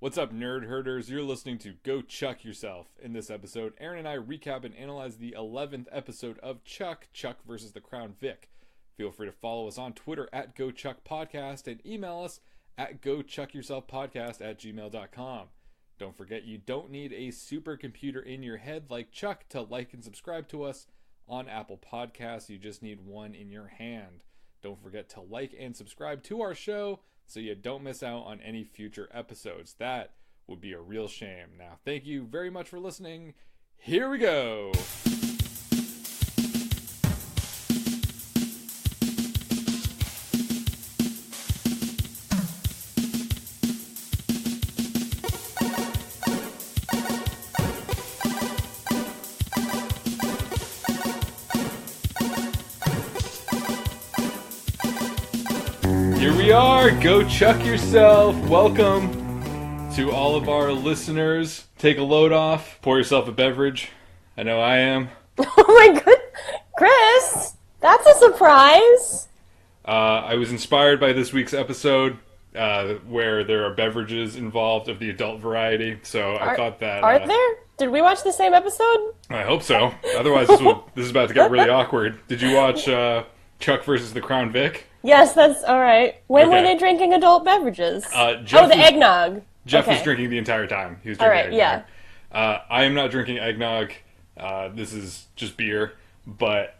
What's up, nerd herders? You're listening to Go Chuck Yourself. In this episode, Erin and I recap and analyze the 11th episode of Chuck versus the Crown Vic. Feel free to follow us on Twitter at GoChuckPodcast and email us at GoChuckYourselfPodcast@gmail.com. Don't forget, you don't need a supercomputer in your head like Chuck to like and subscribe to us on Apple Podcasts. You just need one in your hand. Don't forget to like and subscribe to our show so you don't miss out on any future episodes. That would be a real shame. Now, thank you very much for listening. Here we go. Here we are, Go Chuck Yourself. Welcome to all of our listeners. Take a load off, pour yourself a beverage. I know I am. Oh my god, Chris, that's a surprise. I was inspired by this week's episode where there are beverages involved of the adult variety, so I thought that... Are there? Did we watch the same episode? I hope so. Otherwise, this is about to get really awkward. Did you watch Chuck versus the Crown Vic? Yes, that's alright. When were they drinking adult beverages? The eggnog. Jeff was drinking the entire time. He was drinking eggnog. Yeah. I am not drinking eggnog. This is just beer. But,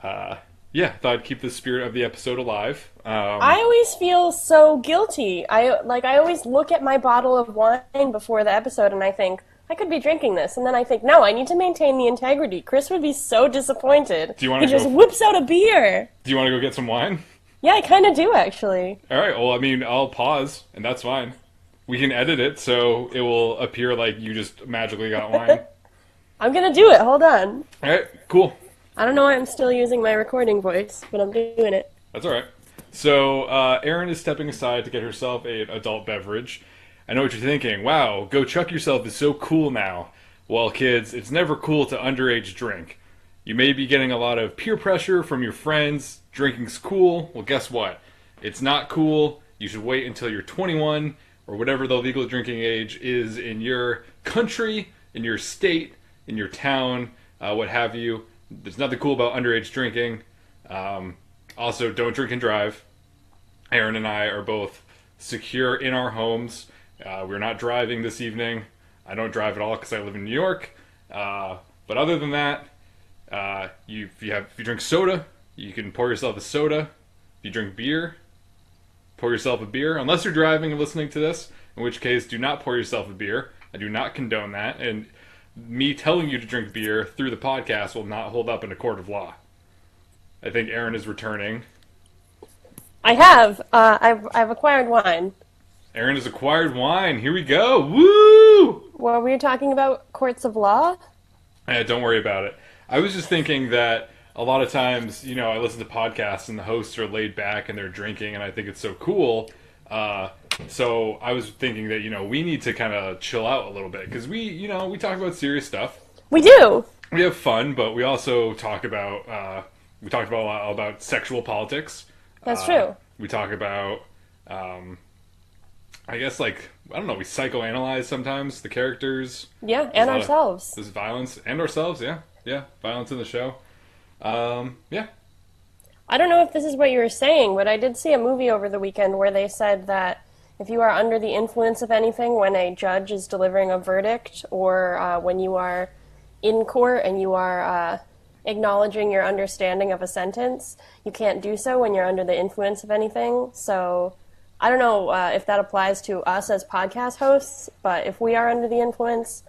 yeah, thought I'd keep the spirit of the episode alive. I always feel so guilty. I always look at my bottle of wine before the episode and I think, I could be drinking this. And then I think, no, I need to maintain the integrity. Chris would be so disappointed. He just whips out a beer. Do you want to go get some wine? Yeah, I kind of do, actually. All right, well, I mean, I'll pause, and that's fine. We can edit it so it will appear like you just magically got wine. I'm going to do it. Hold on. All right, cool. I don't know why I'm still using my recording voice, but I'm doing it. That's all right. So, Erin is stepping aside to get herself an adult beverage. I know what you're thinking. Wow, Go Chuck Yourself is so cool now. Well, kids, it's never cool to underage drink. You may be getting a lot of peer pressure from your friends. Drinking's cool. Well, guess what? It's not cool. You should wait until you're 21 or whatever the legal drinking age is in your country, in your state, in your town, what have you. There's nothing cool about underage drinking. Also, don't drink and drive. Erin and I are both secure in our homes. We're not driving this evening. I don't drive at all because I live in New York. But other than that, if you drink soda, you can pour yourself a soda. If you drink beer, pour yourself a beer. Unless you're driving and listening to this, in which case, do not pour yourself a beer. I do not condone that. And me telling you to drink beer through the podcast will not hold up in a court of law. I think Erin is returning. I have. I've acquired wine. Erin has acquired wine. Here we go. Woo! Well, were you talking about courts of law? Don't worry about it. I was just thinking that a lot of times, I listen to podcasts and the hosts are laid back and they're drinking and I think it's so cool. So I was thinking that, we need to kind of chill out a little bit because we talk about serious stuff. We do. We have fun, but we also talk about, we talked about a lot about sexual politics. That's true. We talk about, I guess, we psychoanalyze sometimes the characters. Yeah, and ourselves. There's violence. And ourselves, yeah. Yeah, violence in the show. Yeah. I don't know if this is what you were saying, but I did see a movie over the weekend where they said that if you are under the influence of anything when a judge is delivering a verdict or when you are in court and you are acknowledging your understanding of a sentence, you can't do so when you're under the influence of anything. So I don't know if that applies to us as podcast hosts, but if we are under the influence,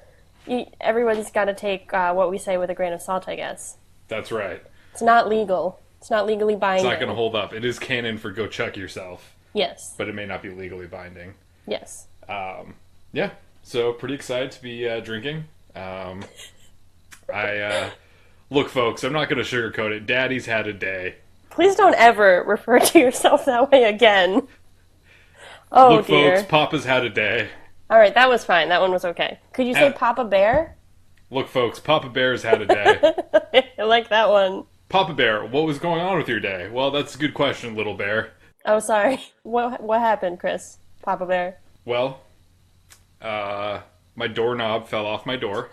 everyone's got to take what we say with a grain of salt, I guess. That's right. It's not legal. It's not legally binding. It's not going to hold up. It is canon for Go Chuck Yourself. Yes. But it may not be legally binding. Yes. Yeah. So pretty excited to be drinking. Look, folks, I'm not going to sugarcoat it. Daddy's had a day. Please don't ever refer to yourself that way again. Oh, Look, dear. folks, Papa's had a day. All right, that was fine. That one was okay. Could you say Papa Bear? Look, folks, Papa Bear's had a day. I like that one. Papa Bear, what was going on with your day? Well, that's a good question, little bear. Oh, sorry. What happened, Chris? Papa Bear? Well, My doorknob fell off my door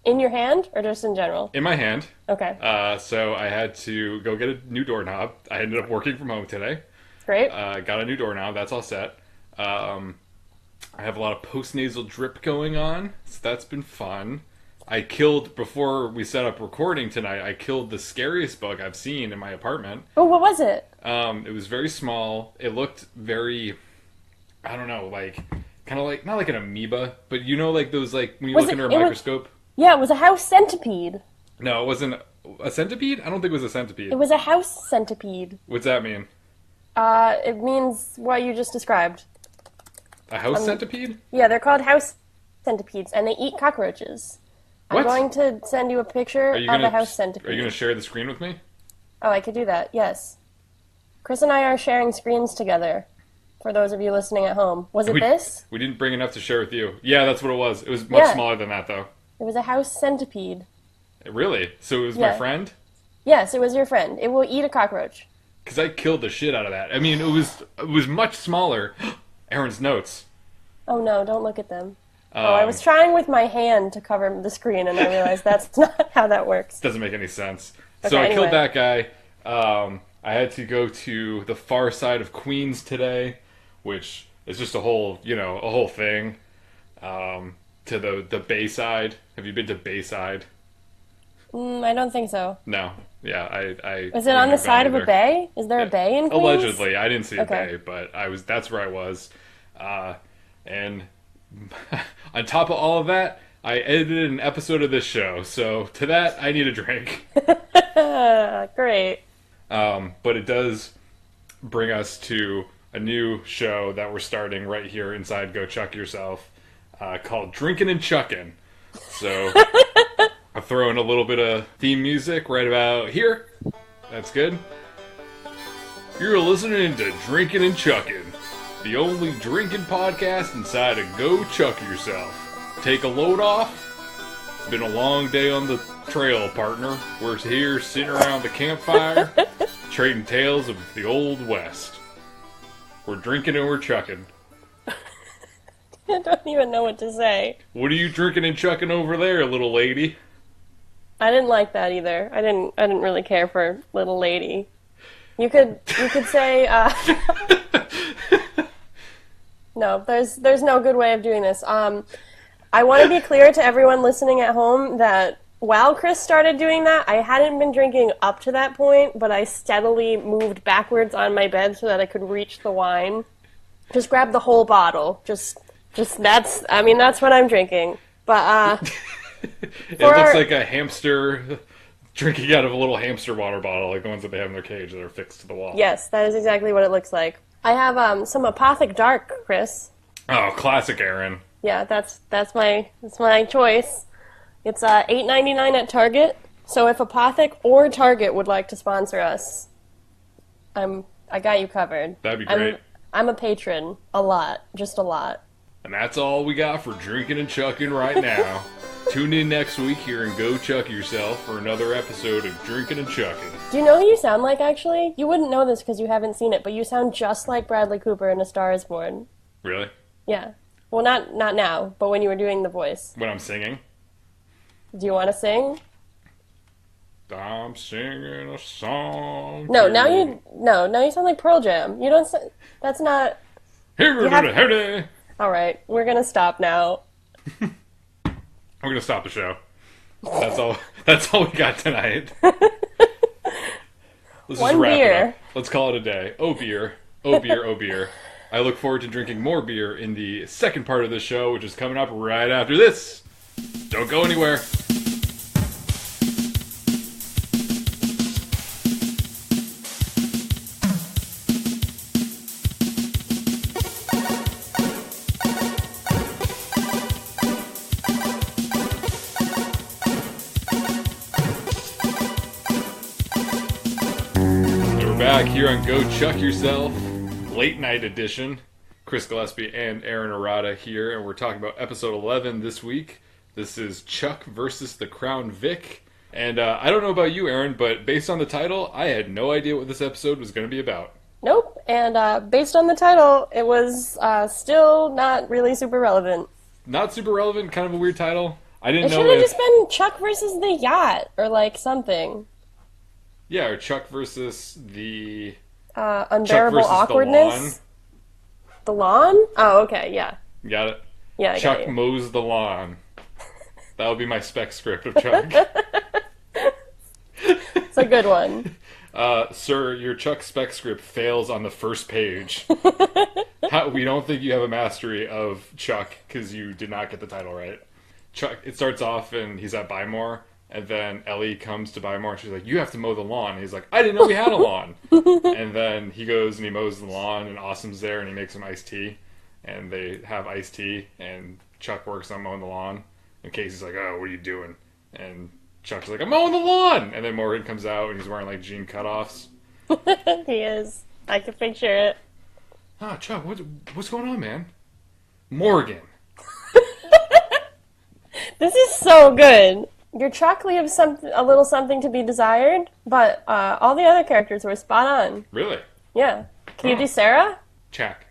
In your hand or just in general? in my hand. Okay. So I had to go get a new doorknob. I ended up working from home today. Great. Got a new doorknob. That's all set. I have a lot of post-nasal drip going on, so that's been fun. Before we set up recording tonight, I killed the scariest bug I've seen in my apartment. Oh, what was it? It was very small. It looked very, I don't know, like, kind of like, not like an amoeba, but you know, like those, like, when you look under a microscope? Yeah, it was a house centipede. No, it wasn't a centipede? I don't think it was a centipede. It was a house centipede. What's that mean? It means what you just described. A house centipede? Yeah, they're called house centipedes, and they eat cockroaches. What? I'm going to send you a picture of a house centipede. Are you going to share the screen with me? Oh, I could do that, yes. Chris and I are sharing screens together, for those of you listening at home. Was it this? We didn't bring enough to share with you. Yeah, that's what it was. It was much smaller than that, though. It was a house centipede. Really? So it was my friend? Yes, it was your friend. It will eat a cockroach. Because I killed the shit out of that. I mean, it was much smaller. Erin's notes. Oh no, don't look at them. I was trying with my hand to cover the screen, and I realized that's not how that works. Doesn't make any sense. Okay, so I anyway. killed that guy. I had to go to the far side of Queens today, which is just a whole thing. To the Bayside. Have you been to Bayside? I don't think so. No. Yeah, I Is it on the side of a bay? Is there a bay in Queens? Allegedly, I didn't see a Okay. bay, but that's where I was. And on top of all of that, I edited an episode of this show, so to that, I need a drink. Great. But it does bring us to a new show that we're starting right here inside Go Chuck Yourself, called Drinkin' and Chuckin'. So I'll throw in a little bit of theme music right about here. That's good. You're listening to Drinkin' and Chuckin', the only drinking podcast inside of Go Chuck Yourself. Take a load off. It's been a long day on the trail, partner. We're here sitting around the campfire, trading tales of the Old West. We're drinking and we're chucking. I don't even know what to say. What are you drinking and chucking over there, little lady? I didn't like that either. I didn't really care for little lady. You could say no. There's no good way of doing this. I want to be clear to everyone listening at home that while Chris started doing that, I hadn't been drinking up to that point, but I steadily moved backwards on my bed so that I could reach the wine. Just grab the whole bottle. Just that's what I'm drinking. But it looks like a hamster drinking out of a little hamster water bottle, like the ones that they have in their cage that are fixed to the wall. Yes, that is exactly what it looks like. I have some Apothic Dark, Chris. Oh, classic Erin. Yeah, that's my choice. It's $8.99 at Target. So if Apothic or Target would like to sponsor us, I got you covered. That'd be great. I'm a patron, just a lot. And that's all we got for drinking and chucking right now. Tune in next week here and Go Chuck Yourself for another episode of Drinking and Chucking. Do you know who you sound like, actually? You wouldn't know this because you haven't seen it, but you sound just like Bradley Cooper in A Star is Born. Really? Yeah. Well, not now, but when you were doing the voice. When I'm singing? Do you want to sing? I'm singing a song. No, now you sound like Pearl Jam. You don't. That's not. All right, we're gonna stop now. We're gonna stop the show. That's all we got tonight. Let's just wrap it up. Let's call it a day. Oh beer, oh beer, oh beer. I look forward to drinking more beer in the second part of the show, which is coming up right after this. Don't go anywhere. Back here on Go Chuck Yourself, late night edition. Chris Gillespie and Erin Arata here, and we're talking about episode 11 this week. This is Chuck versus the Crown Vic. And I don't know about you, Erin, but based on the title, I had no idea what this episode was going to be about. Nope, and based on the title, it was still not really super relevant. not super relevant, kind of a weird title. I didn't It know should have if... just been Chuck versus the yacht, or like something. Yeah, or Chuck versus the... Chuck Unbearable versus awkwardness. The lawn? Oh, okay, yeah. You got it? Yeah, I got Chuck you. mows the lawn. That would be my spec script of Chuck. It's a good one. Sir, your Chuck spec script fails on the first page. We don't think you have a mastery of Chuck because you did not get the title right. Chuck, it starts off and he's at Bymore, and then Ellie comes to Bymore and she's like, "You have to mow the lawn." And he's like, "I didn't know we had a lawn." And then he goes and he mows the lawn, and Awesome's there and he makes some iced tea, and they have iced tea, and Chuck works on mowing the lawn, and Casey's like, "Oh, what are you doing?" And Chuck's like, "I'm mowing the lawn!" And then Morgan comes out and he's wearing like jean cutoffs. He is. I can picture it. Ah, Chuck, what's going on, man? Morgan. This is so good. Your Chuck leaves a little something to be desired, but all the other characters were spot on. Really? Yeah. Can you do Sarah? Chuck.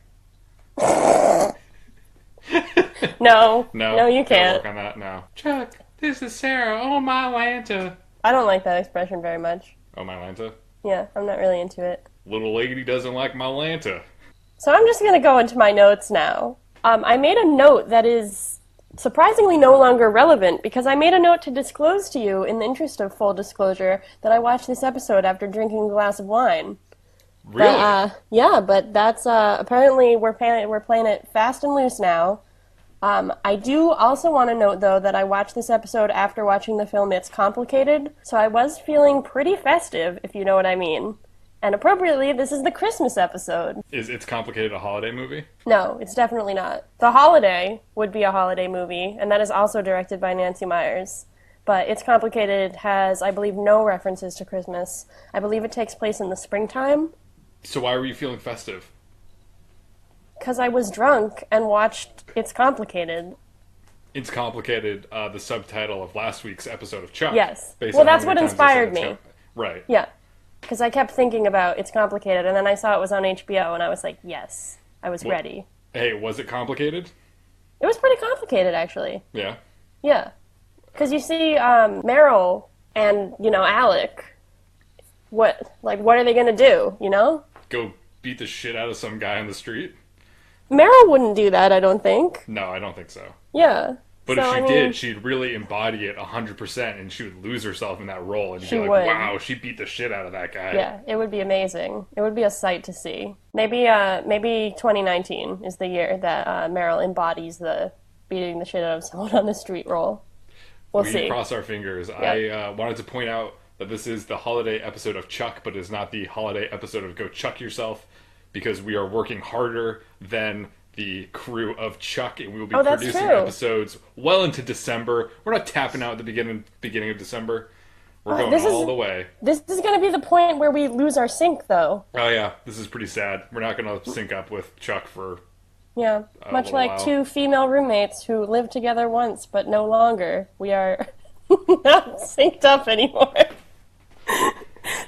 No. No. No, you Gotta can't. work on that now. Chuck, this is Sarah. Oh, my Lanta. I don't like that expression very much. Oh, my Lanta? Yeah, I'm not really into it. Little lady doesn't like my Lanta. So I'm just going to go into my notes now. I made a note that is surprisingly no longer relevant because I made a note to disclose to you, in the interest of full disclosure, that I watched this episode after drinking a glass of wine. Really? But, yeah, but that's apparently we're playing it fast and loose now. I do also want to note, though, that I watched this episode after watching the film It's Complicated, so I was feeling pretty festive, if you know what I mean. And appropriately, this is the Christmas episode. Is It's Complicated a holiday movie? No, it's definitely not. The Holiday would be a holiday movie, and that is also directed by Nancy Meyers. But It's Complicated has, I believe, no references to Christmas. I believe it takes place in the springtime. So why were you feeling festive? Because I was drunk and watched It's Complicated. It's Complicated, the subtitle of last week's episode of Chuck. Yes. Based Well, on how that's many what times inspired I said me. Chuck. Right. Yeah. Because I kept thinking about It's Complicated, and then I saw it was on HBO, and I was like, yes, I was ready. Hey, was it complicated? It was pretty complicated, actually. Yeah. Yeah. Because you see Meryl and, Alec, what are they going to do, Go beat the shit out of some guy on the street? Meryl wouldn't do that, I don't think. No, I don't think so. Yeah. But So, if she I mean, did, she'd really embody it 100%, and she would lose herself in that role, and you'd She be like, would. wow, she beat the shit out of that guy. Yeah, it would be amazing. It would be a sight to see. Maybe 2019 is the year that Meryl embodies the beating the shit out of someone on the street role. We'll We see. cross our fingers. Yep. I wanted to point out that this is the holiday episode of Chuck, but it's not the holiday episode of Go Chuck Yourself, because we are working harder than the crew of Chuck, and we will be that's producing true. episodes well into December. We're not tapping out at the beginning of December. We're going this is- all the way. This is going to be the point where we lose our sync, though. Oh yeah, this is pretty sad. We're not going to sync up with Chuck for Yeah, a much little like while. two female roommates who lived together once, but no longer. We are not synced up anymore.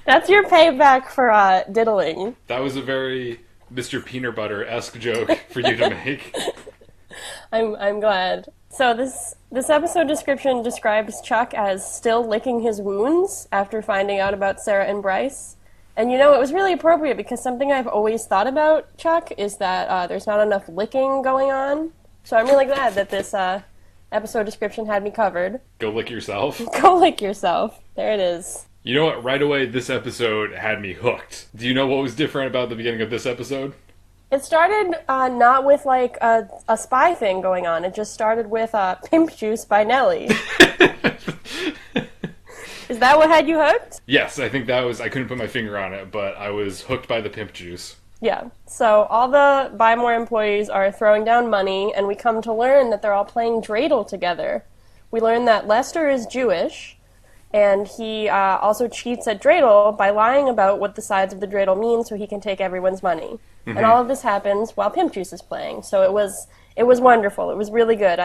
That's your payback for diddling. That was a very Mr. Peanut Butter-esque joke for you to make. I'm glad. So this episode description describes Chuck as still licking his wounds after finding out about Sarah and Bryce. And it was really appropriate because something I've always thought about Chuck is that there's not enough licking going on. So I'm really glad that this episode description had me covered. Go lick yourself. Go lick yourself. There it is. You know what? Right away, this episode had me hooked. Do you know what was different about the beginning of this episode? It started not with like a spy thing going on. It just started with Pimp Juice by Nelly. Is that what had you hooked? Yes, I think that was... I couldn't put my finger on it, but I was hooked by the pimp juice. Yeah. So all the Buy More employees are throwing down money, and we come to learn that they're all playing dreidel together. We learn that Lester is Jewish, and he also cheats at dreidel by lying about what the sides of the dreidel mean so he can take everyone's money. And all of this happens while Pimp Juice is playing. So it was wonderful. It was really good.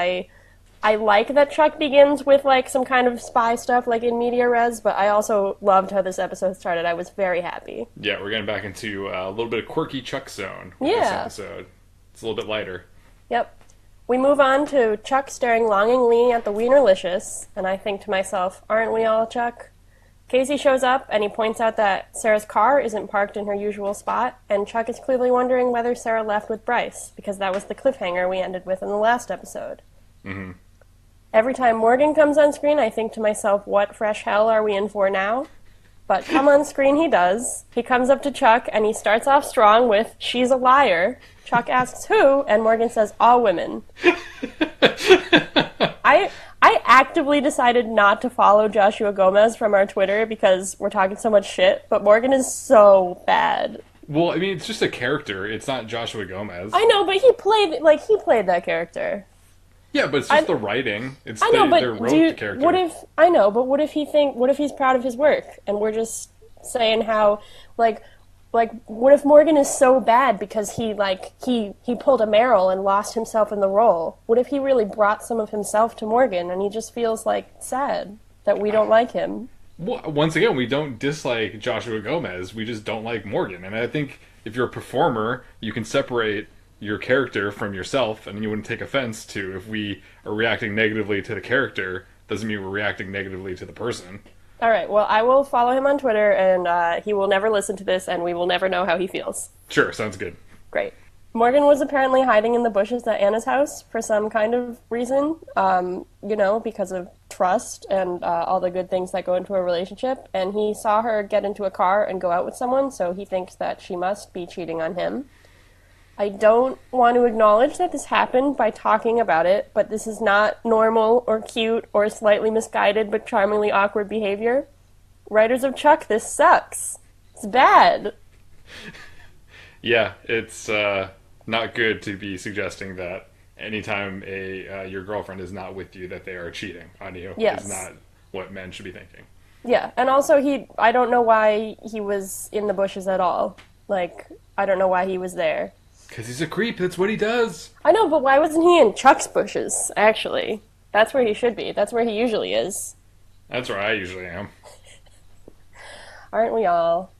I like that Chuck begins with like some kind of spy stuff like in media res, but I also loved how this episode started. I was very happy. Yeah, we're getting back into a little bit of quirky Chuck zone with this Yeah. episode. It's a little bit lighter. Yep. We move on to Chuck staring longingly at the Wienerlicious, and I think to myself, aren't we all, Chuck? Casey shows up, and he points out that Sarah's car isn't parked in her usual spot, and Chuck is clearly wondering whether Sarah left with Bryce, because that was the cliffhanger we ended with in the last episode. Mm-hmm. Every time Morgan comes on screen, I think to myself, what fresh hell are we in for now? But come on screen he does. He comes up to Chuck, and he starts off strong with, she's a liar. Chuck asks who, and Morgan says, all women. I actively decided not to follow Joshua Gomez from our Twitter because we're talking so much shit, but Morgan is so bad. Well, I mean, it's just a character. It's not Joshua Gomez. I know, but he played that character. Yeah, but it's just the writing. It's I know, they wrote the character. What if he's proud of his work and we're just saying how what if Morgan is so bad because he pulled a Meryl and lost himself in the role? What if he really brought some of himself to Morgan and he just feels sad that we don't like him? Well, once again, we don't dislike Joshua Gomez. We just don't like Morgan. And I think if you're a performer, you can separate your character from yourself, and you wouldn't take offense to if we are reacting negatively to the character. Doesn't mean we're reacting negatively to the person. All right, well, I will follow him on Twitter, and he will never listen to this, and we will never know how he feels. Sure, sounds good. Great. Morgan was apparently hiding in the bushes at Anna's house for some kind of reason, because of trust and all the good things that go into a relationship, and he saw her get into a car and go out with someone, so he thinks that she must be cheating on him. I don't want to acknowledge that this happened by talking about it, but this is not normal or cute or slightly misguided but charmingly awkward behavior. Writers of Chuck, this sucks. It's bad. Yeah, it's not good to be suggesting that anytime your girlfriend is not with you that they are cheating on you. Yes. Is not what men should be thinking. Yeah, and also I don't know why he was in the bushes at all. I don't know why he was there. Because he's a creep, that's what he does. I know, but why wasn't he in Chuck's bushes, actually? That's where he should be. That's where he usually is. That's where I usually am. Aren't we all?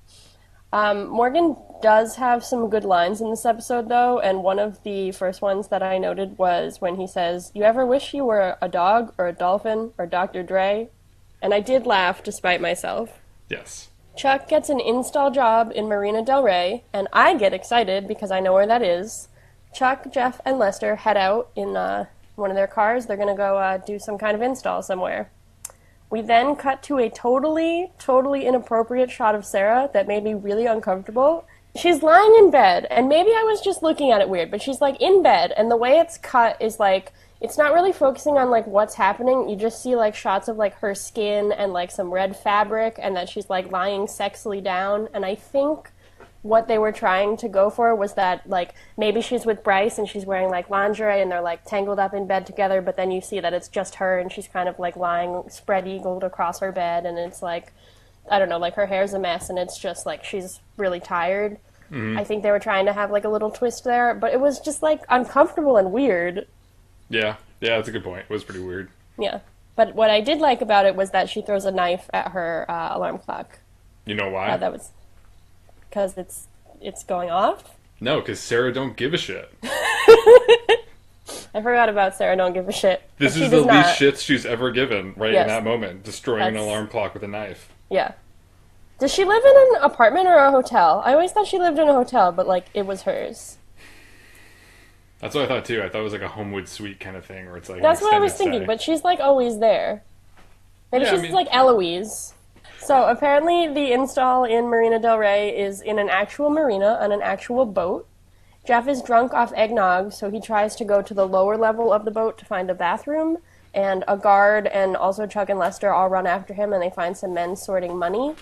Morgan does have some good lines in this episode, though, and one of the first ones that I noted was when he says, "You ever wish you were a dog or a dolphin or Dr. Dre?" And I did laugh despite myself. Yes. Chuck gets an install job in Marina Del Rey, and I get excited because I know where that is. Chuck, Jeff, and Lester head out in one of their cars. They're going to go do some kind of install somewhere. We then cut to a totally inappropriate shot of Sarah that made me really uncomfortable. She's lying in bed, and maybe I was just looking at it weird, but she's in bed, and the way it's cut is it's not really focusing on what's happening. You just see shots of her skin and some red fabric, and that she's lying sexily down. And I think what they were trying to go for was that maybe she's with Bryce and she's wearing lingerie and they're tangled up in bed together, but then you see that it's just her and she's kind of lying spread-eagled across her bed, and it's I don't know, her hair's a mess and it's just she's really tired. Mm-hmm. I think they were trying to have a little twist there, but it was just uncomfortable and weird. Yeah, that's a good point. It was pretty weird. Yeah. But what I did like about it was that she throws a knife at her alarm clock. You know why? That was because it's going off? No, because Sarah don't give a shit. I forgot about Sarah don't give a shit. This is the least shits she's ever given in that moment, destroying an alarm clock with a knife. Yeah. Does she live in an apartment or a hotel? I always thought she lived in a hotel, but it was hers. That's what I thought too. I thought it was a Homewood Suite kind of thing, where it's That's what I was thinking, but she's always there. Maybe she's Eloise. So apparently the install in Marina Del Rey is in an actual marina on an actual boat. Jeff is drunk off eggnog, so he tries to go to the lower level of the boat to find a bathroom, and a guard and also Chuck and Lester all run after him, and they find some men sorting money.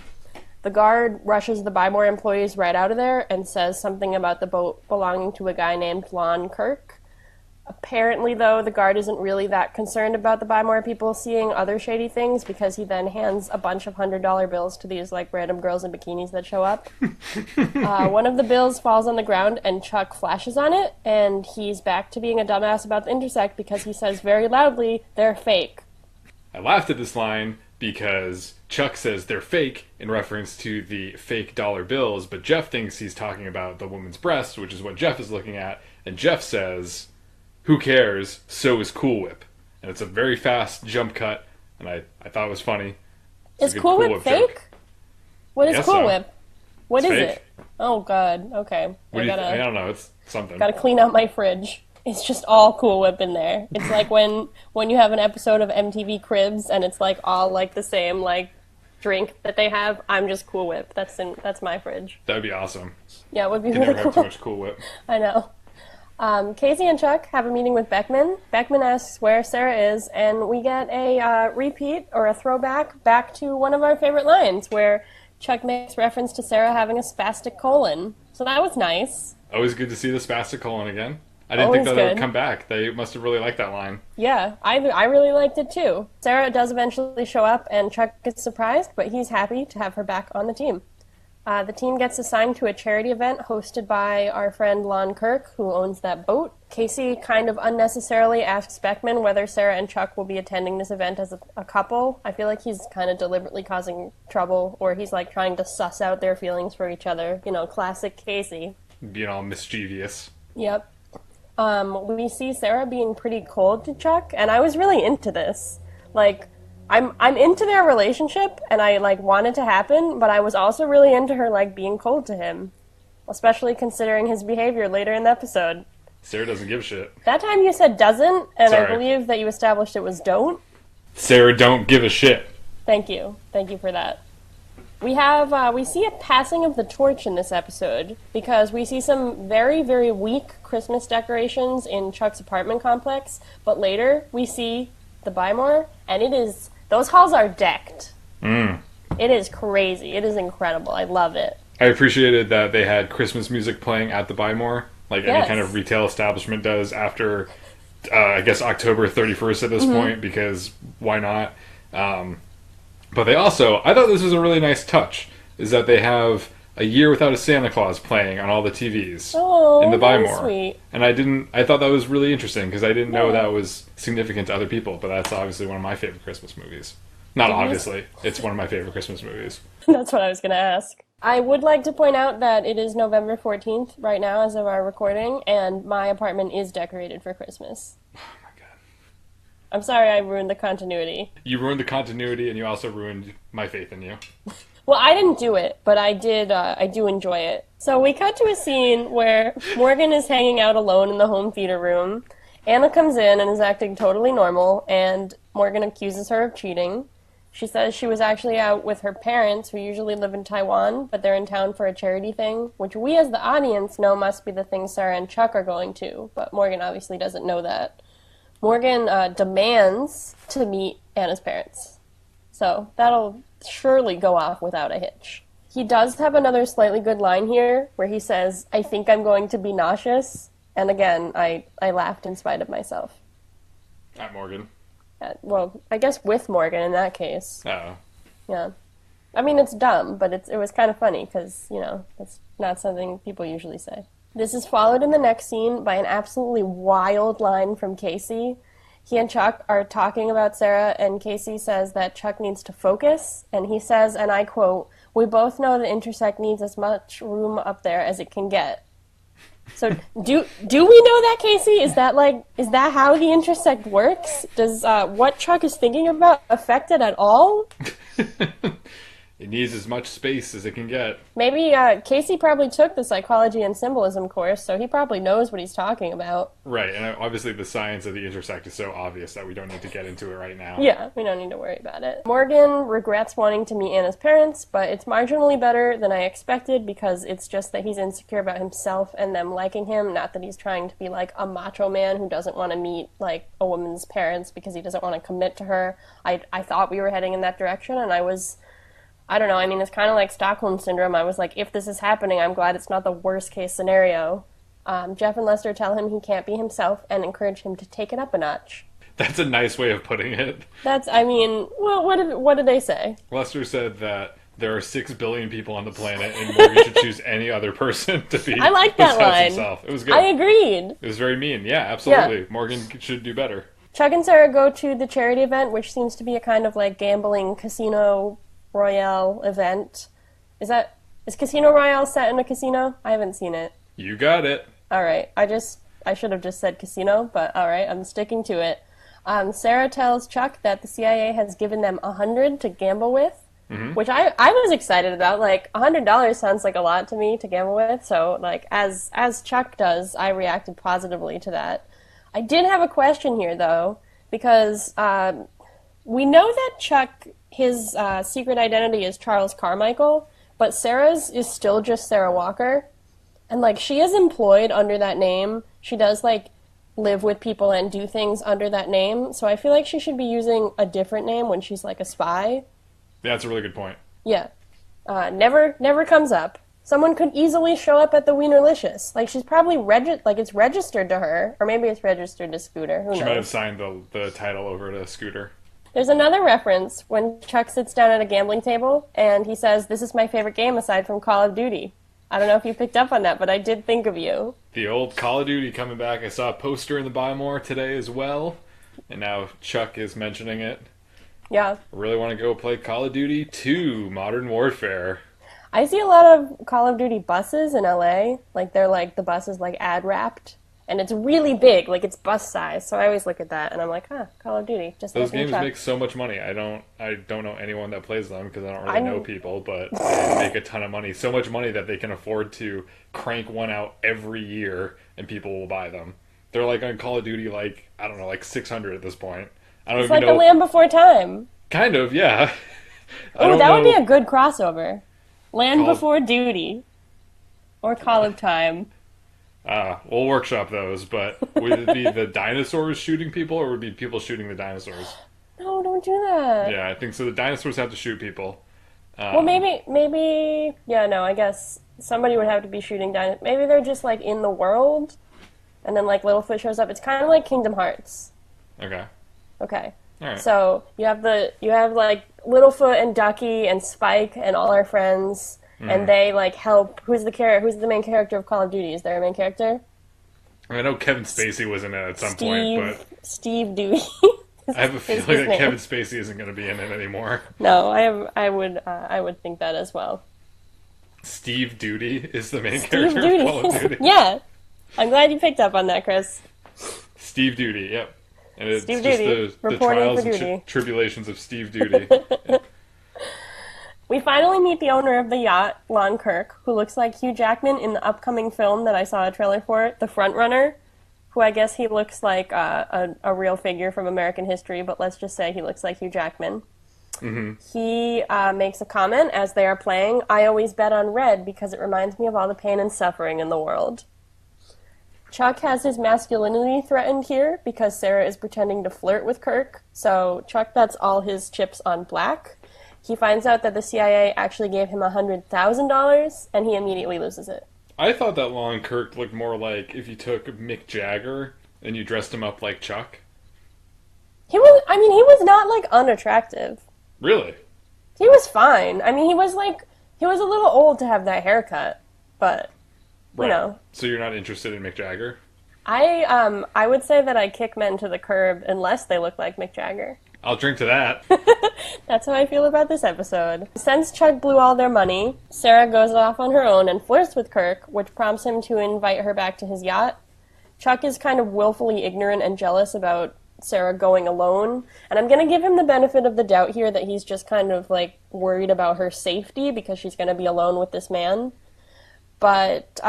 The guard rushes the Buy More employees right out of there and says something about the boat belonging to a guy named Lon Kirk. Apparently, though, the guard isn't really that concerned about the Buy More people seeing other shady things, because he then hands a bunch of $100 bills to these random girls in bikinis that show up. One of the bills falls on the ground and Chuck flashes on it, and he's back to being a dumbass about the intersect because he says very loudly, "They're fake." I laughed at this line because Chuck says they're fake in reference to the fake dollar bills, but Jeff thinks he's talking about the woman's breast, which is what Jeff is looking at, and Jeff says, who cares? So is Cool Whip. And it's a very fast jump cut, and I thought it was funny. Is Cool Whip fake? Joke. What is Cool Whip? What is fake. it? Oh god. Okay. I don't know. It's something. Gotta clean out my fridge. It's just all Cool Whip in there. It's like when you have an episode of MTV Cribs and it's like all like the same like drink that they have. I'm just Cool Whip. That's my fridge. That'd be awesome. Yeah, it would be You really never cool. have too much Cool Whip. I know. Casey and Chuck have a meeting with Beckman. Beckman asks where Sarah is, and we get a repeat or a throwback back to one of our favorite lines where Chuck makes reference to Sarah having a spastic colon. So that was nice. Always good to see the spastic colon again. I didn't Always think that good. would come back. They must have really liked that line. Yeah, I really liked it too. Sarah does eventually show up, and Chuck gets surprised, but he's happy to have her back on the team. The team gets assigned to a charity event hosted by our friend Lon Kirk, who owns that boat. Casey kind of unnecessarily asks Beckman whether Sarah and Chuck will be attending this event as a couple. I feel like he's kind of deliberately causing trouble, or he's like trying to suss out their feelings for each other. You know, classic Casey. Being all mischievous. Yep. We see Sarah being pretty cold to Chuck, and I was really into this. Like, I'm into their relationship, and I like want it to happen, but I was also really into her like being cold to him, especially considering his behavior later in the episode. Sarah doesn't give a shit. That time you said doesn't, and Sorry. I believe that you established it was don't. Sarah don't give a shit. Thank you for that. We see a passing of the torch in this episode because we see some very, very weak Christmas decorations in Chuck's apartment complex, but later we see the Bymore, and those halls are decked. It is crazy. It is incredible. I love it. I appreciated that they had Christmas music playing at the Bymore, like any Yes. kind of retail establishment does after, I guess, October 31st at this point, because why not? But they also, I thought this was a really nice touch, is that they have A Year Without a Santa Claus playing on all the TVs in the very Bymore. sweet. And I thought that was really interesting, because I didn't know that was significant to other people, but that's obviously one of my favorite Christmas movies. Not obviously, it's one of my favorite Christmas movies. That's what I was going to ask. I would like to point out that it is November 14th right now as of our recording, and my apartment is decorated for Christmas. Oh my god. I'm sorry I ruined the continuity. You ruined the continuity, and you also ruined my faith in you. Well, I didn't do it, but I did. I do enjoy it. So we cut to a scene where Morgan is hanging out alone in the home theater room. Anna comes in and is acting totally normal, and Morgan accuses her of cheating. She says she was actually out with her parents, who usually live in Taiwan, but they're in town for a charity thing, which we as the audience know must be the thing Sarah and Chuck are going to, but Morgan obviously doesn't know that. Morgan demands to meet Anna's parents. So that'll surely go off without a hitch. He does have another slightly good line here, where he says, "I think I'm going to be nauseous." And again, I laughed in spite of myself. At Morgan. Well, I guess with Morgan in that case. Oh. Yeah. I mean, it's dumb, but it was kind of funny because, you know, it's not something people usually say. This is followed in the next scene by an absolutely wild line from Casey. He and Chuck are talking about Sarah, and Casey says that Chuck needs to focus, and he says, and I quote, "We both know the intersect needs as much room up there as it can get." So do we know that, Casey? Is that how the intersect works? Does what Chuck is thinking about affect it at all? It needs as much space as it can get. Maybe Casey probably took the psychology and symbolism course, so he probably knows what he's talking about. Right, and obviously the science of the intersect is so obvious that we don't need to get into it right now. Yeah, we don't need to worry about it. Morgan regrets wanting to meet Anna's parents, but it's marginally better than I expected because it's just that he's insecure about himself and them liking him, not that he's trying to be like a macho man who doesn't want to meet like a woman's parents because he doesn't want to commit to her. I thought we were heading in that direction, and I don't know, I mean, it's kind of like Stockholm Syndrome. I was like, if this is happening, I'm glad it's not the worst case scenario. Jeff and Lester tell him he can't be himself and encourage him to take it up a notch. That's a nice way of putting it. Well, what did they say? Lester said that there are 6 billion people on the planet and Morgan should choose any other person to be I like that besides line. himself. It was good. I agreed. It was very mean. Yeah, absolutely. Yeah. Morgan should do better. Chuck and Sarah go to the charity event, which seems to be a kind of like gambling casino Royale event. Is Casino Royale set in a casino? I haven't seen it. You got it. All right. I should have just said casino, but all right, I'm sticking to it. Sarah tells Chuck that the CIA has given them 100 to gamble with, which I was excited about. Like, $100 sounds like a lot to me to gamble with, so like as Chuck does, I reacted positively to that. I did have a question here though, because we know that Chuck, his secret identity is Charles Carmichael, but Sarah's is still just Sarah Walker. And, like, she is employed under that name. She does, like, live with people and do things under that name. So I feel like she should be using a different name when she's, like, a spy. Yeah, that's a really good point. Yeah. Never comes up. Someone could easily show up at the Wienerlicious. Like, she's probably, it's registered to her. Or maybe it's registered to Scooter. Who knows? She might have signed the title over to Scooter. There's another reference when Chuck sits down at a gambling table and he says, "This is my favorite game aside from Call of Duty." I don't know if you picked up on that, but I did think of you. The old Call of Duty coming back. I saw a poster in the Buy More today as well, and now Chuck is mentioning it. Yeah. I really want to go play Call of Duty 2 Modern Warfare. I see a lot of Call of Duty buses in LA. Like, they're like, the bus is like ad wrapped. And it's really big, like it's bus size. So I always look at that and I'm like, Call of Duty. Just those like games make so much money. I don't know anyone that plays them because I don't really know people, but they make a ton of money. So much money that they can afford to crank one out every year and people will buy them. They're like on Call of Duty, like, I don't know, like 600 at this point. I don't it's even like know. The Land Before Time. Kind of, yeah. Oh, that would be a good crossover. Land Before Duty. Or Call of Time. We'll workshop those, but would it be the dinosaurs shooting people, or would it be people shooting the dinosaurs? No, don't do that. Yeah, I think so. The dinosaurs have to shoot people. Well, maybe, yeah, no, I guess somebody would have to be shooting dinosaurs. Maybe they're just, like, in the world, and then, like, Littlefoot shows up. It's kind of like Kingdom Hearts. Okay. Okay. All right. So, you have, like, Littlefoot and Ducky and Spike and all our friends... And they, like, help... Who's the main character of Call of Duty? Is there a main character? I know Kevin Spacey was in it at some point, but... Steve Duty. I have a feeling that Kevin Spacey isn't going to be in it anymore. No, I would think that as well. Steve Duty is the main character of Call of Duty. Yeah. I'm glad you picked up on that, Chris. Steve Duty, yep. And it's Steve just Duty, the trials and tribulations of Steve Duty. Yeah. We finally meet the owner of the yacht, Lon Kirk, who looks like Hugh Jackman in the upcoming film that I saw a trailer for, The Front Runner, who I guess he looks like a real figure from American history, but let's just say he looks like Hugh Jackman. Mm-hmm. He makes a comment as they are playing, "I always bet on red because it reminds me of all the pain and suffering in the world." Chuck has his masculinity threatened here because Sarah is pretending to flirt with Kirk, so Chuck bets all his chips on black. He finds out that the CIA actually gave him $100,000, and he immediately loses it. I thought that Lon Kirk looked more like if you took Mick Jagger and you dressed him up like Chuck. He was not, like, unattractive. Really? He was fine. I mean, he was a little old to have that haircut, but, you know. So you're not interested in Mick Jagger? I would say that I kick men to the curb unless they look like Mick Jagger. I'll drink to that. That's how I feel about this episode. Since Chuck blew all their money, Sarah goes off on her own and flirts with Kirk, which prompts him to invite her back to his yacht. Chuck is kind of willfully ignorant and jealous about Sarah going alone, and I'm going to give him the benefit of the doubt here that he's just kind of, like, worried about her safety because she's going to be alone with this man. But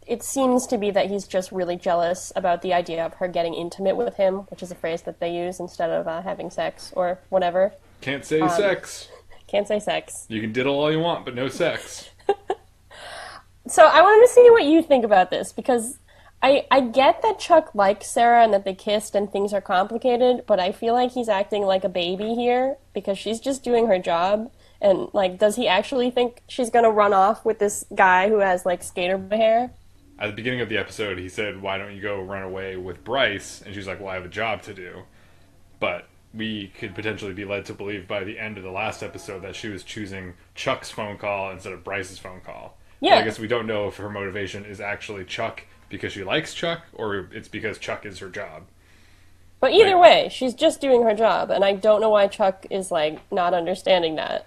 it seems to be that he's just really jealous about the idea of her getting intimate with him, which is a phrase that they use instead of having sex or whatever. Can't say sex. Can't say sex. You can diddle all you want, but no sex. So I wanted to see what you think about this, because I get that Chuck likes Sarah and that they kissed and things are complicated, but I feel like he's acting like a baby here because she's just doing her job. And, like, does he actually think she's going to run off with this guy who has, like, skater boy hair? At the beginning of the episode, he said, "Why don't you go run away with Bryce?" And she's like, "Well, I have a job to do." But we could potentially be led to believe by the end of the last episode that she was choosing Chuck's phone call instead of Bryce's phone call. Yeah. But I guess we don't know if her motivation is actually Chuck because she likes Chuck, or it's because Chuck is her job. But either way, she's just doing her job, and I don't know why Chuck is, like, not understanding that.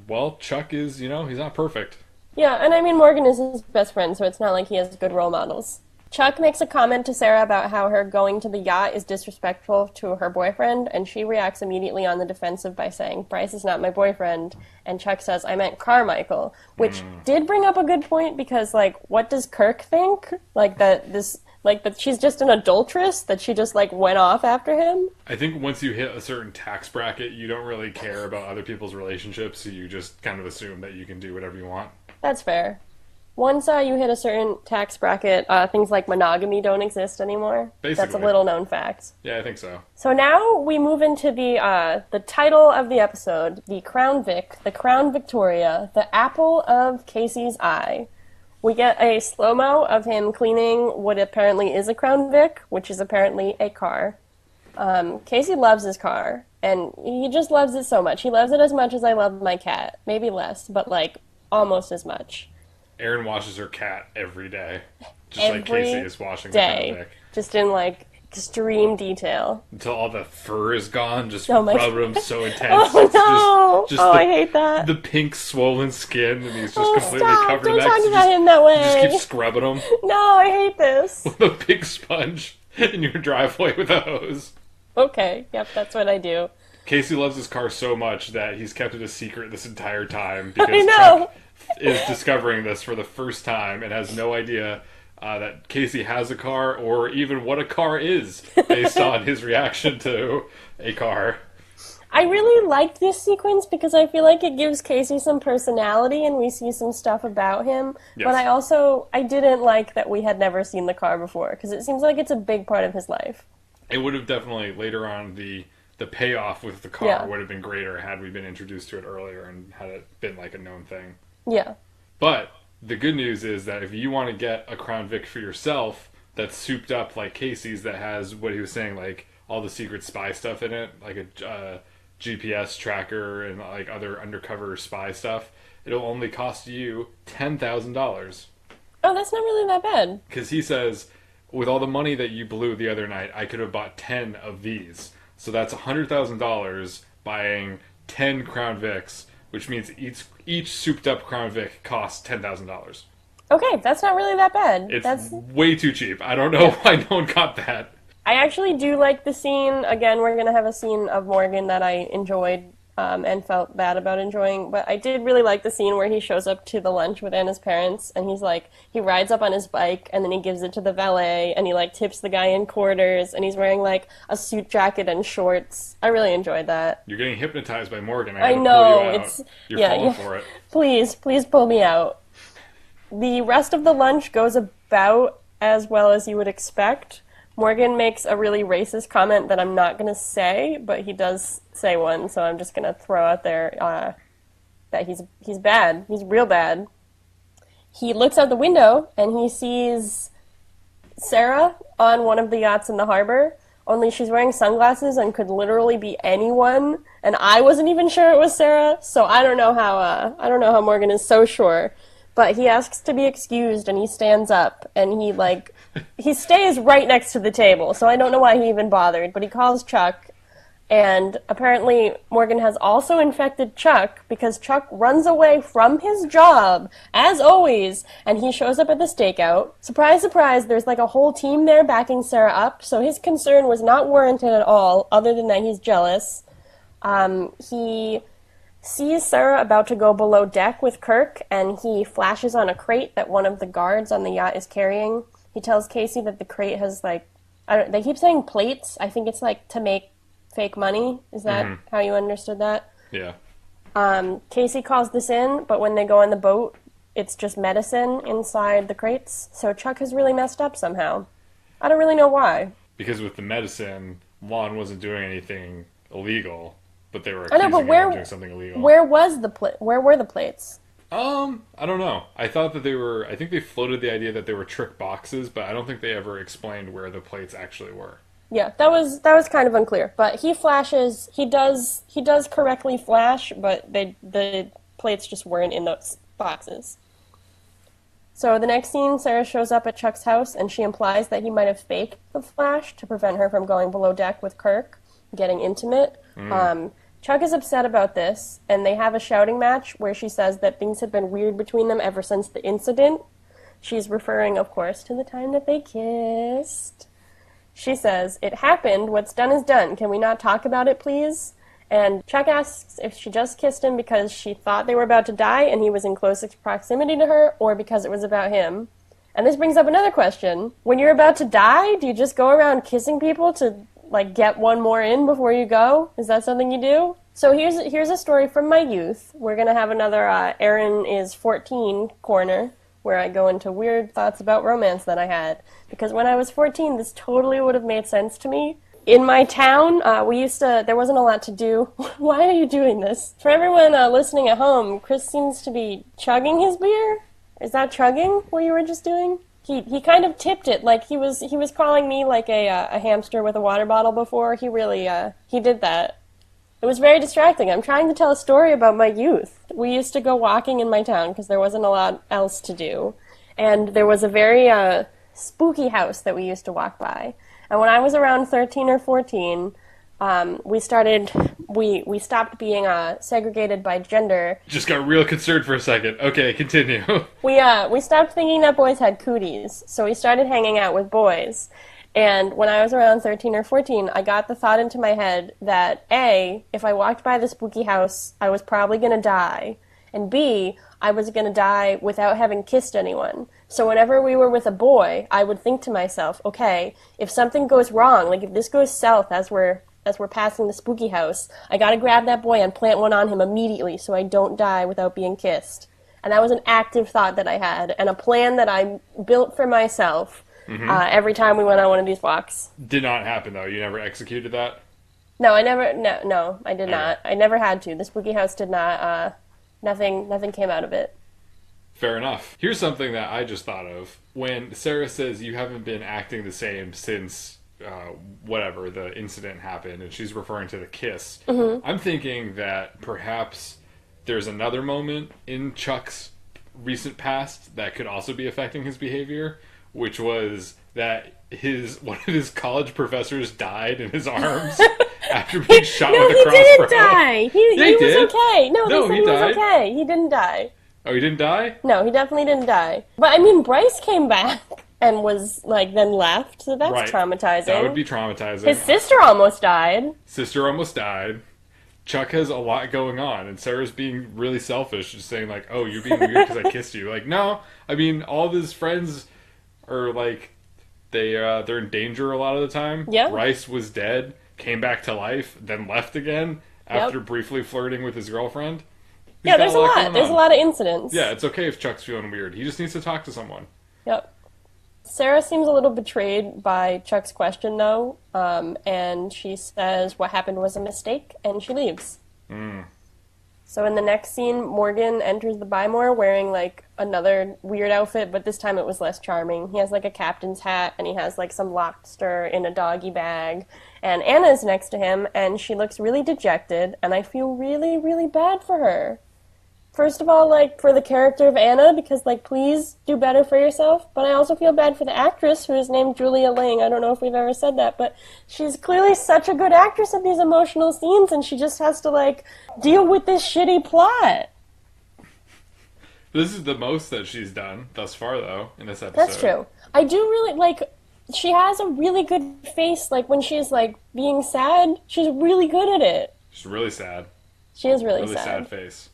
Well, Chuck is, he's not perfect. Yeah, and I mean, Morgan is his best friend, so it's not like he has good role models. Chuck makes a comment to Sarah about how her going to the yacht is disrespectful to her boyfriend, and she reacts immediately on the defensive by saying, Bryce is not my boyfriend. And Chuck says, I meant Carmichael, which did bring up a good point because, like, what does Kirk think? That she's just an adulteress, that she just, like, went off after him? I think once you hit a certain tax bracket, you don't really care about other people's relationships, so you just kind of assume that you can do whatever you want. That's fair. Once you hit a certain tax bracket, things like monogamy don't exist anymore. Basically. That's a little known fact. Yeah, I think so. So now we move into the title of the episode, the Crown Vic, the Crown Victoria, the apple of Casey's eye. We get a slow-mo of him cleaning what apparently is a Crown Vic, which is apparently a car. Casey loves his car, and he just loves it so much. He loves it as much as I love my cat. Maybe less, but, like, almost as much. Erin washes her cat every day. Just every like Casey is washing day. the Crown Vic. Just in, like, extreme detail. Until all the fur is gone, just Oh my rubbing him so intense. Oh no! I hate that. The pink swollen skin, and he's just completely stop. covered Don't in that. talk about him that way. You just keep scrubbing him No, I hate this. with a big sponge in your driveway with a hose. Okay, yep, that's what I do. Casey loves his car so much that he's kept it a secret this entire time because I know. Chuck is discovering this for the first time and has no idea that Casey has a car or even what a car is based on his reaction to a car. I really liked this sequence because I feel like it gives Casey some personality and we see some stuff about him. Yes. But I didn't like that we had never seen the car before because it seems like it's a big part of his life. It would have definitely, later on, the payoff with the car Yeah. would have been greater had we been introduced to it earlier and had it been like a known thing. Yeah. But the good news is that if you want to get a Crown Vic for yourself that's souped up like Casey's, that has what he was saying, like all the secret spy stuff in it, like a GPS tracker and like other undercover spy stuff, it'll only cost you $10,000. Oh, that's not really that bad. Because he says, with all the money that you blew the other night, I could have bought 10 of these. So that's $100,000 buying 10 Crown Vics, which means each souped up Crown Vic costs $10,000. Okay, that's not really that bad. It's way too cheap. I don't know why no one got that. I actually do like the scene. Again, we're going to have a scene of Morgan that I enjoyed and felt bad about enjoying. But I did really like the scene where he shows up to the lunch with Anna's parents and he rides up on his bike and then he gives it to the valet and he like tips the guy in quarters and he's wearing like a suit jacket and shorts. I really enjoyed that. You're getting hypnotized by Morgan. I gotta know. pull you out. You're falling for it. Please pull me out. The rest of the lunch goes about as well as you would expect. Morgan makes a really racist comment that I'm not going to say, but he does say one, so I'm just going to throw out there that he's bad. He's real bad. He looks out the window, and he sees Sarah on one of the yachts in the harbor, only she's wearing sunglasses and could literally be anyone, and I wasn't even sure it was Sarah, so I don't know how Morgan is so sure. But he asks to be excused, and he stands up, and he stays right next to the table, so I don't know why he even bothered, but he calls Chuck, and apparently Morgan has also infected Chuck, because Chuck runs away from his job, as always, and he shows up at the stakeout. Surprise, surprise, there's like a whole team there backing Sarah up, so his concern was not warranted at all, other than that he's jealous. He sees Sarah about to go below deck with Kirk, and he flashes on a crate that one of the guards on the yacht is carrying. He tells Casey that the crate has, they keep saying plates. I think it's, to make fake money. Is that how you understood that? Yeah. Casey calls this in, but when they go on the boat, it's just medicine inside the crates. So Chuck has really messed up somehow. I don't really know why. Because with the medicine, Lon wasn't doing anything illegal. But they were I know, accusing but him of doing something illegal. Where were the plates? I don't know. I thought that I think they floated the idea that they were trick boxes, but I don't think they ever explained where the plates actually were. Yeah, that was kind of unclear. But he flashes, he does correctly flash, but the plates just weren't in those boxes. So the next scene, Sarah shows up at Chuck's house, and she implies that he might have faked the flash to prevent her from going below deck with Kirk, getting intimate. Chuck is upset about this, and they have a shouting match where she says that things have been weird between them ever since the incident. She's referring, of course, to the time that they kissed. She says, "It happened. What's done is done. Can we not talk about it, please?" And Chuck asks if she just kissed him because she thought they were about to die and he was in close proximity to her, or because it was about him. And this brings up another question. When you're about to die, do you just go around kissing people to, like, get one more in before you go? Is that something you do? So here's a story from my youth. We're going to have another Erin is 14 corner, where I go into weird thoughts about romance that I had. Because when I was 14, this totally would have made sense to me. In my town, there wasn't a lot to do. Why are you doing this? For everyone listening at home, Chris seems to be chugging his beer. Is that chugging what you were just doing? He kind of tipped it, like he was calling me like a hamster with a water bottle before. He really, he did that. It was very distracting. I'm trying to tell a story about my youth. We used to go walking in my town because there wasn't a lot else to do. And there was a very spooky house that we used to walk by. And when I was around 13 or 14, we stopped being segregated by gender. Just got real concerned for a second. Okay, continue. We stopped thinking that boys had cooties, so we started hanging out with boys. And when I was around 13 or 14, I got the thought into my head that A, if I walked by the spooky house, I was probably going to die. And B, I was going to die without having kissed anyone. So whenever we were with a boy, I would think to myself, okay, if something goes wrong, like if this goes south as we're passing the spooky house, I gotta grab that boy and plant one on him immediately so I don't die without being kissed. And that was an active thought that I had, and a plan that I built for myself every time we went on one of these walks. Did not happen, though. You never executed that? No, I did not. I never had to. The spooky house did not, nothing came out of it. Fair enough. Here's something that I just thought of. When Sarah says you haven't been acting the same since whatever the incident happened, and she's referring to the kiss, I'm thinking that perhaps there's another moment in Chuck's recent past that could also be affecting his behavior, which was that one of his college professors died in his arms after being shot with a crossbow. No, he didn't die. He was did. okay. No, they said he died. was okay. He didn't die. Oh, he didn't die? No, he definitely didn't die. But, I mean, Bryce came back and was, like, then left, so that's right. traumatizing. That would be traumatizing. His sister almost died. Chuck has a lot going on, and Sarah's being really selfish, just saying, like, oh, you're being weird because I kissed you. Like, no. I mean, all of his friends are, like, they're in danger a lot of the time. Yeah. Bryce was dead, came back to life, then left again after briefly flirting with his girlfriend. Yeah, there's a lot. There's a lot of incidents. Yeah, it's okay if Chuck's feeling weird. He just needs to talk to someone. Yep. Sarah seems a little betrayed by Chuck's question, though, and she says what happened was a mistake, and she leaves. So in the next scene, Morgan enters the Buy More wearing, like, another weird outfit, but this time it was less charming. He has, like, a captain's hat, and he has, like, some lobster in a doggy bag. And Anna's next to him, and she looks really dejected, and I feel really, really bad for her. First of all, like, for the character of Anna, because, like, please do better for yourself. But I also feel bad for the actress, who is named Julia Ling. I don't know if we've ever said that, but she's clearly such a good actress at these emotional scenes, and she just has to, like, deal with this shitty plot. This is the most that she's done thus far, though, in this episode. That's true. I do really, like, she has a really good face, like, when she's, like, being sad. She's really good at it. She's really sad. She is really sad. Really sad face.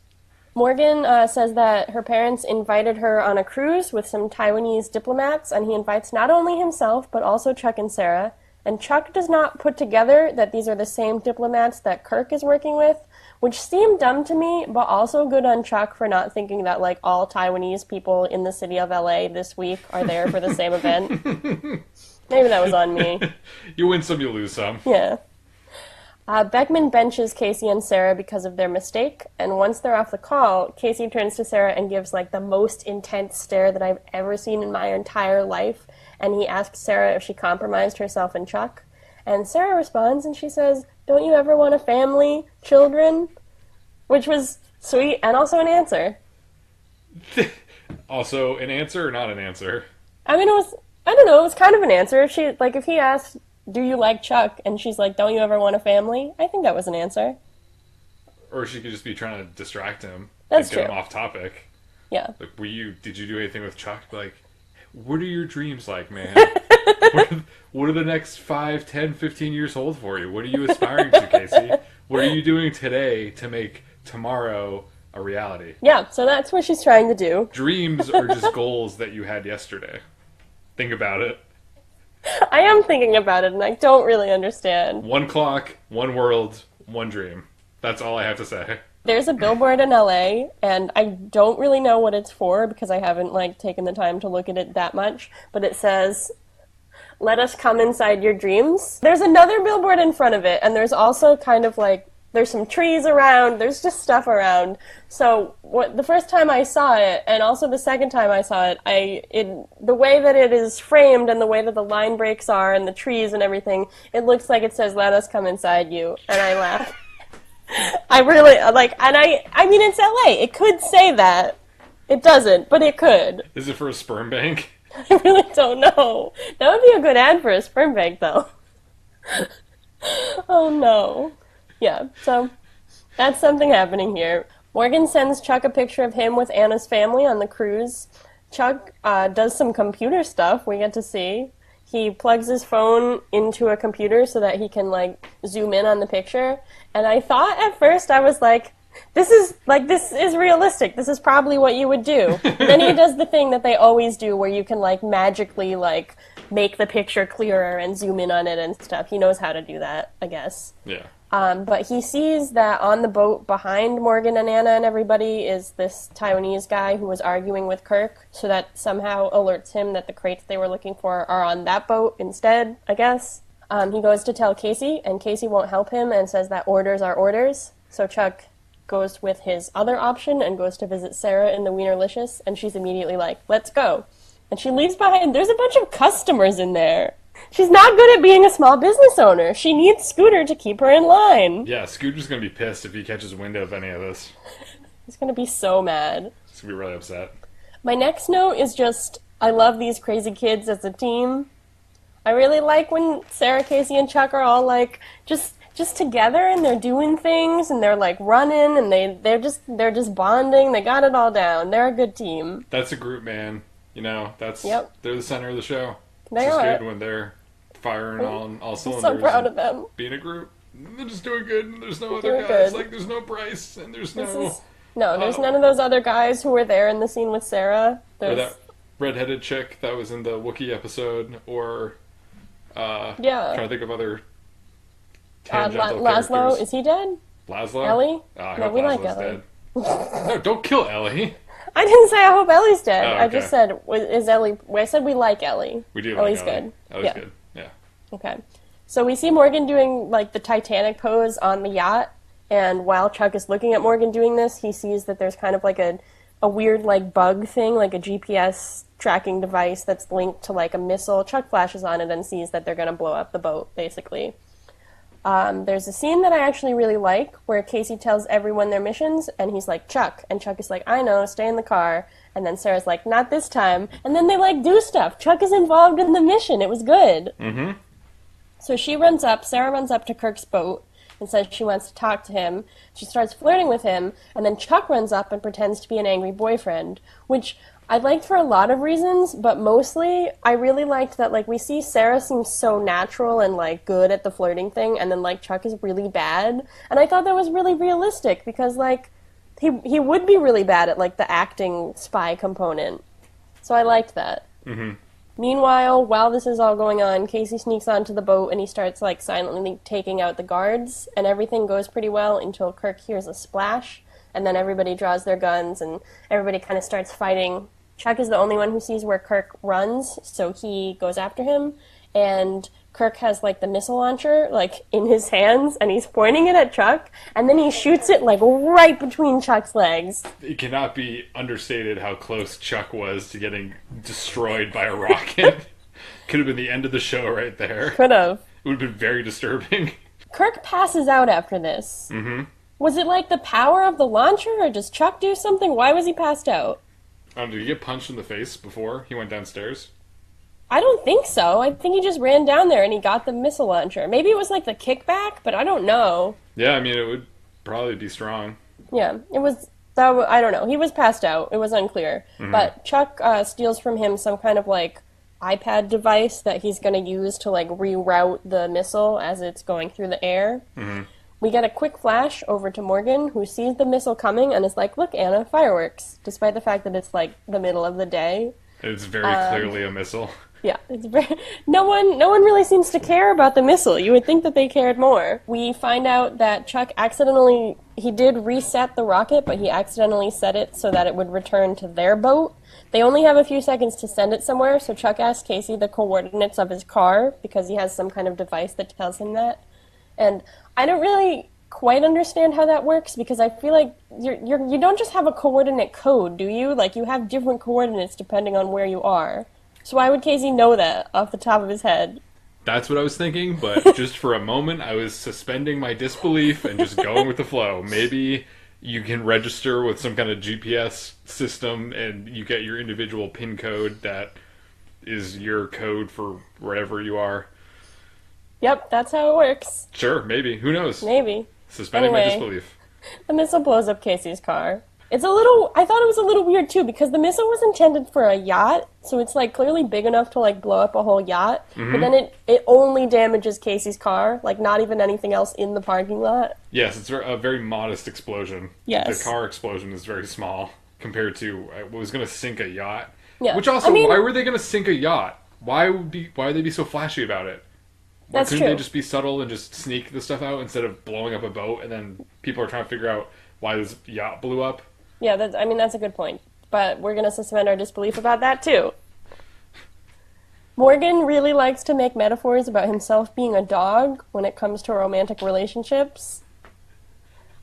Morgan says that her parents invited her on a cruise with some Taiwanese diplomats, and he invites not only himself, but also Chuck and Sarah. And Chuck does not put together that these are the same diplomats that Kirk is working with, which seemed dumb to me, but also good on Chuck for not thinking that, like, all Taiwanese people in the city of LA this week are there for the same event. Maybe that was on me. You win some, you lose some. Yeah. Beckman benches Casey and Sarah because of their mistake, and once they're off the call, Casey turns to Sarah and gives, like, the most intense stare that I've ever seen in my entire life, and he asks Sarah if she compromised herself and Chuck, and Sarah responds and she says, "Don't you ever want a family, children?" Which was sweet, and also an answer. Also an answer or not an answer? I mean, I don't know, it was kind of an answer. If he asked, "Do you like Chuck?" and she's like, "Don't you ever want a family?" I think that was an answer. Or she could just be trying to distract him. That's and get true. him off topic. Yeah. Like, did you do anything with Chuck? Like, what are your dreams like, man? What are the next 5, 10, 15 years hold for you? What are you aspiring to, Casey? What are you doing today to make tomorrow a reality? Yeah, so that's what she's trying to do. Dreams are just goals that you had yesterday. Think about it. I am thinking about it, and I don't really understand. One clock, one world, one dream. That's all I have to say. There's a billboard in LA, and I don't really know what it's for because I haven't, like, taken the time to look at it that much, but it says, "Let us come inside your dreams." There's another billboard in front of it, and there's also kind of, like, there's some trees around, there's just stuff around. So the first time I saw it, and also the second time I saw it, the way that it is framed and the way that the line breaks are and the trees and everything, it looks like it says, "Let us come inside you," and I laugh. I really, like, and I mean, it's LA. It could say that. It doesn't, but it could. Is it for a sperm bank? I really don't know. That would be a good ad for a sperm bank, though. Oh, no. Yeah, so that's something happening here. Morgan sends Chuck a picture of him with Anna's family on the cruise. Chuck does some computer stuff we get to see. He plugs his phone into a computer so that he can, like, zoom in on the picture. And I thought at first, I was like, this is realistic. This is probably what you would do. And then he does the thing that they always do where you can, like, magically, like, make the picture clearer and zoom in on it and stuff. He knows how to do that, I guess. Yeah. But he sees that on the boat behind Morgan and Anna and everybody is this Taiwanese guy who was arguing with Kirk, so that somehow alerts him that the crates they were looking for are on that boat instead, I guess. He goes to tell Casey, and Casey won't help him and says that orders are orders. So Chuck goes with his other option and goes to visit Sarah in the Wienerlicious, and she's immediately like, "Let's go." And she leaves behind, there's a bunch of customers in there. She's not good at being a small business owner. She needs Scooter to keep her in line. Yeah, Scooter's going to be pissed if he catches wind of any of this. He's going to be so mad. He's going to be really upset. My next note is just, I love these crazy kids as a team. I really like when Sarah, Casey, and Chuck are all, like, just together and they're doing things and they're, like, running and they're just bonding. They got it all down. They're a good team. That's a group, man. You know, they're the center of the show. They it's are. just good when they're firing on all cylinders. I'm so proud of them. Being a group. They're just doing good, and there's no other guys. Like, there's no Bryce, and there's there's none of those other guys who were there in the scene with Sarah. Or that redheaded chick that was in the Wookiee episode, or, trying to think of other tangential Laszlo, characters. is he dead? Laszlo? Ellie? Oh, I No, hope we Laszlo's like Ellie. dead. No, don't kill Ellie. I didn't say I hope Ellie's dead. Oh, okay. I just said, is Ellie... I said we like Ellie. We do Ellie's like Ellie. good. Ellie's good, yeah. Okay. So we see Morgan doing, like, the Titanic pose on the yacht, and while Chuck is looking at Morgan doing this, he sees that there's kind of, like, a weird, like, bug thing, like a GPS tracking device that's linked to, like, a missile. Chuck flashes on it and sees that they're going to blow up the boat, basically. There's a scene that I actually really like where Casey tells everyone their missions, and he's like, "Chuck." And Chuck is like, "I know, stay in the car." And then Sarah's like, "Not this time." And then they, like, do stuff. Chuck is involved in the mission. It was good. Mm-hmm. So Sarah runs up to Kirk's boat and says she wants to talk to him. She starts flirting with him, and then Chuck runs up and pretends to be an angry boyfriend, which I liked for a lot of reasons, but mostly I really liked that, like, we see Sarah seems so natural and, like, good at the flirting thing, and then, like, Chuck is really bad. And I thought that was really realistic because, like, he would be really bad at, like, the acting spy component. So I liked that. Mm-hmm. Meanwhile, while this is all going on, Casey sneaks onto the boat and he starts, like, silently taking out the guards, and everything goes pretty well until Kirk hears a splash, and then everybody draws their guns and everybody kind of starts fighting. Chuck is the only one who sees where Kirk runs, so he goes after him, and Kirk has, like, the missile launcher, like, in his hands, and he's pointing it at Chuck, and then he shoots it, like, right between Chuck's legs. It cannot be understated how close Chuck was to getting destroyed by a rocket. Could have been the end of the show right there. Could have. It would have been very disturbing. Kirk passes out after this. Mm-hmm. Was it, like, the power of the launcher, or does Chuck do something? Why was he passed out? Did he get punched in the face before he went downstairs? I don't think so. I think he just ran down there and he got the missile launcher. Maybe it was like the kickback, but I don't know. Yeah, I mean, it would probably be strong. Yeah, it was I don't know. He was passed out. It was unclear. But Chuck steals from him some kind of like iPad device that he's going to use to like reroute the missile as it's going through the air. We get a quick flash over to Morgan, who sees the missile coming and is like, "Look, Anna, fireworks," despite the fact that it's like the middle of the day. It's very clearly a missile. Yeah, no one really seems to care about the missile. You would think that they cared more. We find out that Chuck he did reset the rocket, but he accidentally set it so that it would return to their boat. They only have a few seconds to send it somewhere, so Chuck asks Casey the coordinates of his car because he has some kind of device that tells him that. And I don't really quite understand how that works because I feel like you don't just have a coordinate code, do you? Like, you have different coordinates depending on where you are. So why would Casey know that off the top of his head? That's what I was thinking, but just for a moment, I was suspending my disbelief and just going with the flow. Maybe you can register with some kind of GPS system and you get your individual PIN code that is your code for wherever you are. Yep, that's how it works. Sure, maybe. Who knows? Maybe. Suspending my Anyway. disbelief. The missile blows up Casey's car. I thought it was a little weird too because the missile was intended for a yacht, so it's like clearly big enough to like blow up a whole yacht, but then it only damages Casey's car, like not even anything else in the parking lot. Yes, it's a very modest explosion. Yes. The car explosion is very small compared to what was going to sink a yacht. Yeah. Which also, I mean, why were they going to sink a yacht? Why would they be so flashy about it? Why That's couldn't true. they just be subtle and just sneak the stuff out instead of blowing up a boat and then people are trying to figure out why this yacht blew up? Yeah, that's a good point. But we're going to suspend our disbelief about that too. Morgan really likes to make metaphors about himself being a dog when it comes to romantic relationships.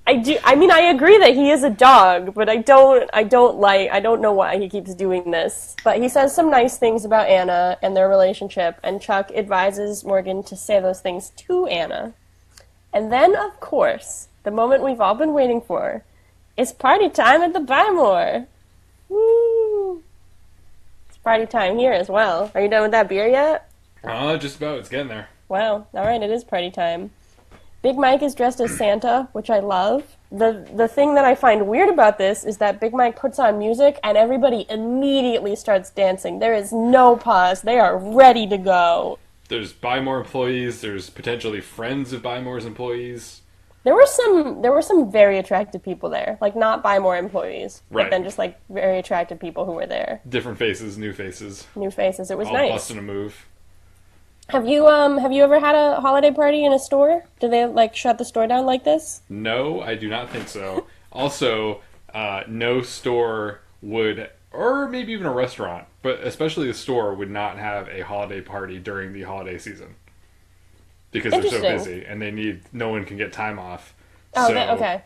I agree that he is a dog, but I don't know why he keeps doing this. But he says some nice things about Anna and their relationship, and Chuck advises Morgan to say those things to Anna. And then, of course, the moment we've all been waiting for, it's party time at the Buy More. Woo! It's party time here as well. Are you done with that beer yet? Just about. It's getting there. Wow. All right, it is party time. Big Mike is dressed as Santa, which I love. The thing that I find weird about this is that Big Mike puts on music and everybody immediately starts dancing. There is no pause. They are ready to go. There's Buy More employees. There's potentially friends of Buy More's employees. There were some very attractive people there, like not Buy More employees, Right. but then just like very attractive people who were there. Different faces, new faces. New faces. It was All nice. busting a move. Have you ever had a holiday party in a store? Do they like shut the store down like this? No, I do not think so. Also, no store would, or maybe even a restaurant, but especially a store would not have a holiday party during the holiday season. Because they're so Interesting. busy and no one can get time off. Oh, So, okay.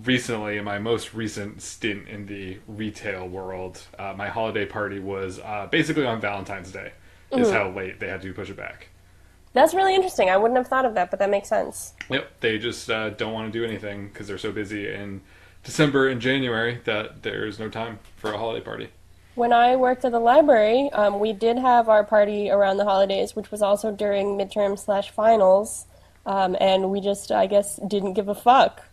recently, in my most recent stint in the retail world, my holiday party was basically on Valentine's Day, is how late they had to push it back. That's really interesting. I wouldn't have thought of that, but that makes sense. Yep, they just don't want to do anything because they're so busy in December and January that there's no time for a holiday party. When I worked at the library, we did have our party around the holidays, which was also during midterm/finals, and we just, I guess, didn't give a fuck.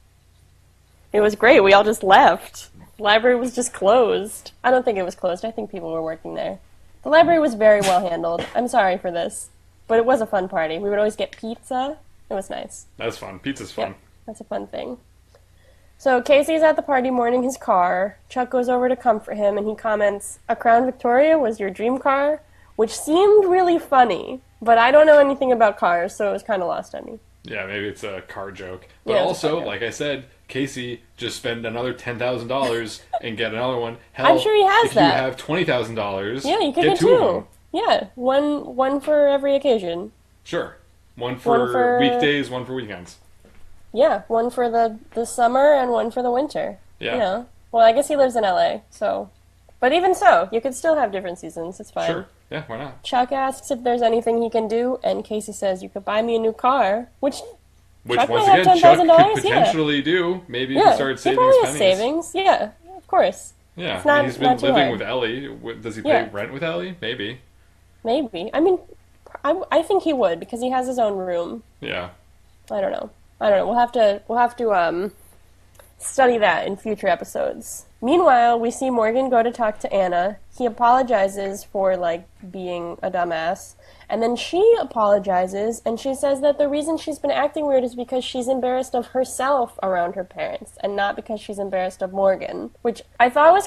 It was great. We all just left. The library was just closed. I don't think it was closed. I think people were working there. The library was very well handled. I'm sorry for this, but it was a fun party. We would always get pizza. It was nice. That's fun. Pizza's fun. Yeah, that's a fun thing. So Casey's at the party mourning his car. Chuck goes over to comfort him, and he comments, "A Crown Victoria was your dream car?" Which seemed really funny, but I don't know anything about cars, so it was kind of lost on me. Yeah, maybe it's a car joke. But Yeah, it's a also, car joke. like I said, Casey just spend another $10,000 and get another one. Hell, I'm sure he has if that. you have $20,000, Yeah, you could get get two of two. them. Yeah, one for every occasion. Sure. One for weekdays, one for weekends. Yeah, one for the summer and one for the winter. Yeah. You know. Well, I guess he lives in LA, so. But even so, you could still have different seasons. It's fine. Sure. Yeah, why not? Chuck asks if there's anything he can do, and Casey says, "You could buy me a new car," which Which, Chuck once might have again, Chuck $10,000, could yeah. potentially do. Maybe if yeah, he started he saving probably his has pennies. savings. Yeah, of course. Yeah, It's not- he's been not too living hard. with Ellie. Does he pay Yeah. rent with Ellie? Maybe. Maybe. I mean, I think he would because he has his own room. Yeah. I don't know. We'll have to study that in future episodes. Meanwhile, we see Morgan go to talk to Anna. He apologizes for, like, being a dumbass. And then she apologizes, and she says that the reason she's been acting weird is because she's embarrassed of herself around her parents, and not because she's embarrassed of Morgan. Which I thought was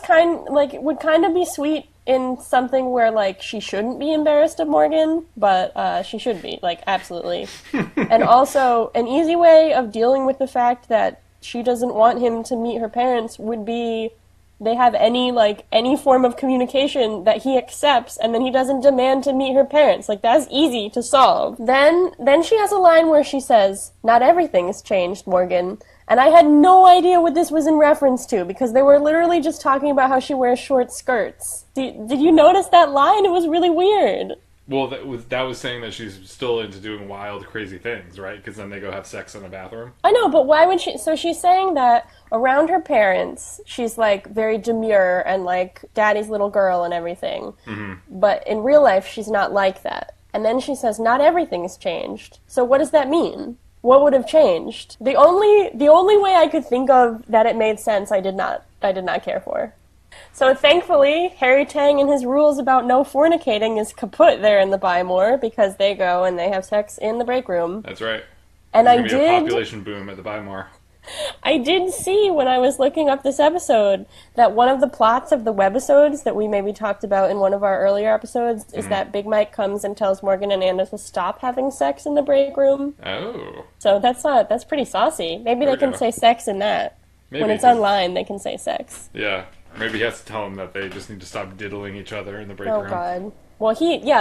would kind of be sweet in something where, like, she shouldn't be embarrassed of Morgan, but she should be, like, absolutely. And also, an easy way of dealing with the fact that she doesn't want him to meet her parents would be they have any form of communication that he accepts, and then he doesn't demand to meet her parents. Like, that's easy to solve. Then she has a line where she says, "Not everything's changed, Morgan." And I had no idea what this was in reference to, because they were literally just talking about how she wears short skirts. Did you notice that line? It was really weird. Well, that was saying that she's still into doing wild, crazy things, right? Because then they go have sex in a bathroom. I know, but why would she... So she's saying that around her parents, she's, like, very demure and, like, daddy's little girl and everything. Mm-hmm. But in real life, she's not like that. And then she says, "Not everything's changed." So what does that mean? What would have changed? The only way I could think of that it made sense, I did not care for. So thankfully, Harry Tang and his rules about no fornicating is kaput there in the Buy More, because they go and they have sex in the break room. That's right. And There's gonna be a population boom at the Buy More. I did see when I was looking up this episode that one of the plots of the webisodes that we maybe talked about in one of our earlier episodes is that Big Mike comes and tells Morgan and Anna to stop having sex in the break room. Oh. So that's pretty saucy. Maybe they can say sex in that. Maybe. When it's online, they can say sex. Yeah. Maybe he has to tell them that they just need to stop diddling each other in the break room. Oh, God. Well,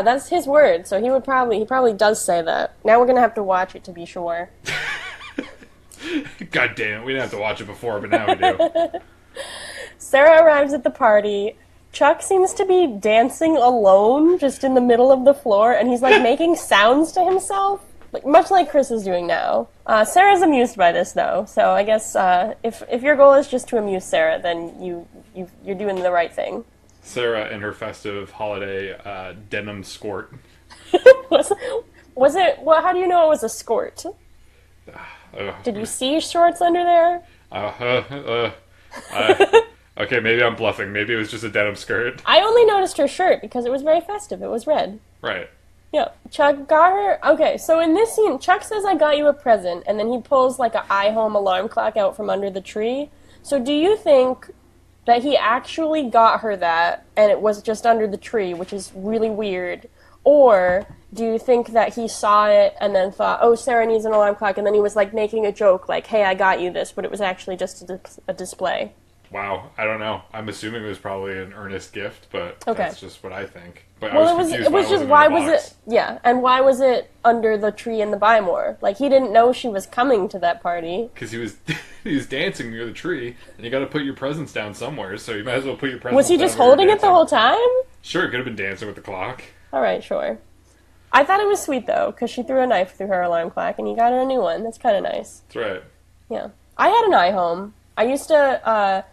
that's his word, so he probably does say that. Now we're going to have to watch it to be sure. God damn it, we didn't have to watch it before, but now we do. Sarah arrives at the party. Chuck seems to be dancing alone, just in the middle of the floor, and he's, like, making sounds to himself. Much like Chris is doing now. Sarah's amused by this, though, so I guess if your goal is just to amuse Sarah, then you're doing the right thing. Sarah in her festive holiday denim skirt. was it? Well, how do you know it was a skirt? Did you see shorts under there? Okay, maybe I'm bluffing. Maybe it was just a denim skirt. I only noticed her shirt because it was very festive. It was red. Right. Yeah, Chuck got her... Okay, so in this scene, Chuck says, "I got you a present," and then he pulls, like, a iHome alarm clock out from under the tree. So do you think that he actually got her that, and it was just under the tree, which is really weird? Or do you think that he saw it and then thought, "Oh, Sarah needs an alarm clock," and then he was, like, making a joke, like, "Hey, I got you this," but it was actually just a display? Wow, I don't know. I'm assuming it was probably an earnest gift, but that's just what I think. But well, I was confused why was it? Yeah, and why was it under the tree in the Buy More? Like, he didn't know she was coming to that party. Because he was dancing near the tree, and you got to put your presents down somewhere. So you might as well put your presents. Was he just holding it the whole time? Sure, it could have been dancing with the clock. All right, sure. I thought it was sweet though, because she threw a knife through her alarm clock, and he got her a new one. That's kind of nice. That's right. Yeah, I had an iHome. I used to.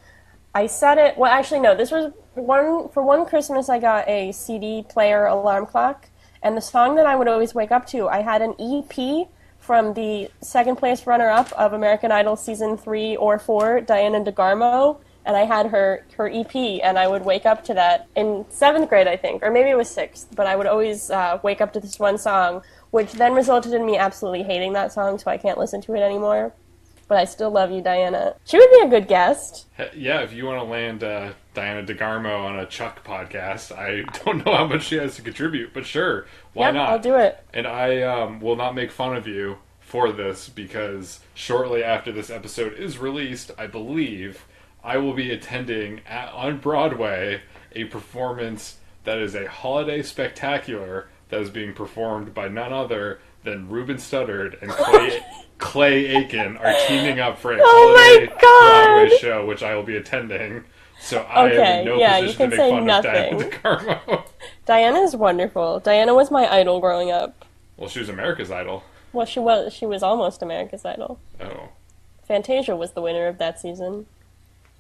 I set it... Well, actually, no. This was for one Christmas, I got a CD player alarm clock, and the song that I would always wake up to, I had an EP from the second place runner-up of American Idol Season 3 or 4, Diana DeGarmo, and I had her EP, and I would wake up to that in 7th grade, I think, or maybe it was 6th, but I would always wake up to this one song, which then resulted in me absolutely hating that song, so I can't listen to it anymore. But I still love you, Diana. She would be a good guest. Yeah, if you want to land Diana DeGarmo on a Chuck podcast, I don't know how much she has to contribute, but sure, why not? I'll do it. And I will not make fun of you for this, because shortly after this episode is released, I believe, I will be attending on Broadway a performance that is a holiday spectacular that is being performed by none other than Ruben Studdard and Clay Aiken are teaming up for a holiday Broadway show, which I will be attending. So I am in no position to make fun of Diana DeGarmo. Diana's wonderful. Diana was my idol growing up. Well, she was America's Idol. Well, she was. She was almost America's Idol. Oh. Fantasia was the winner of that season.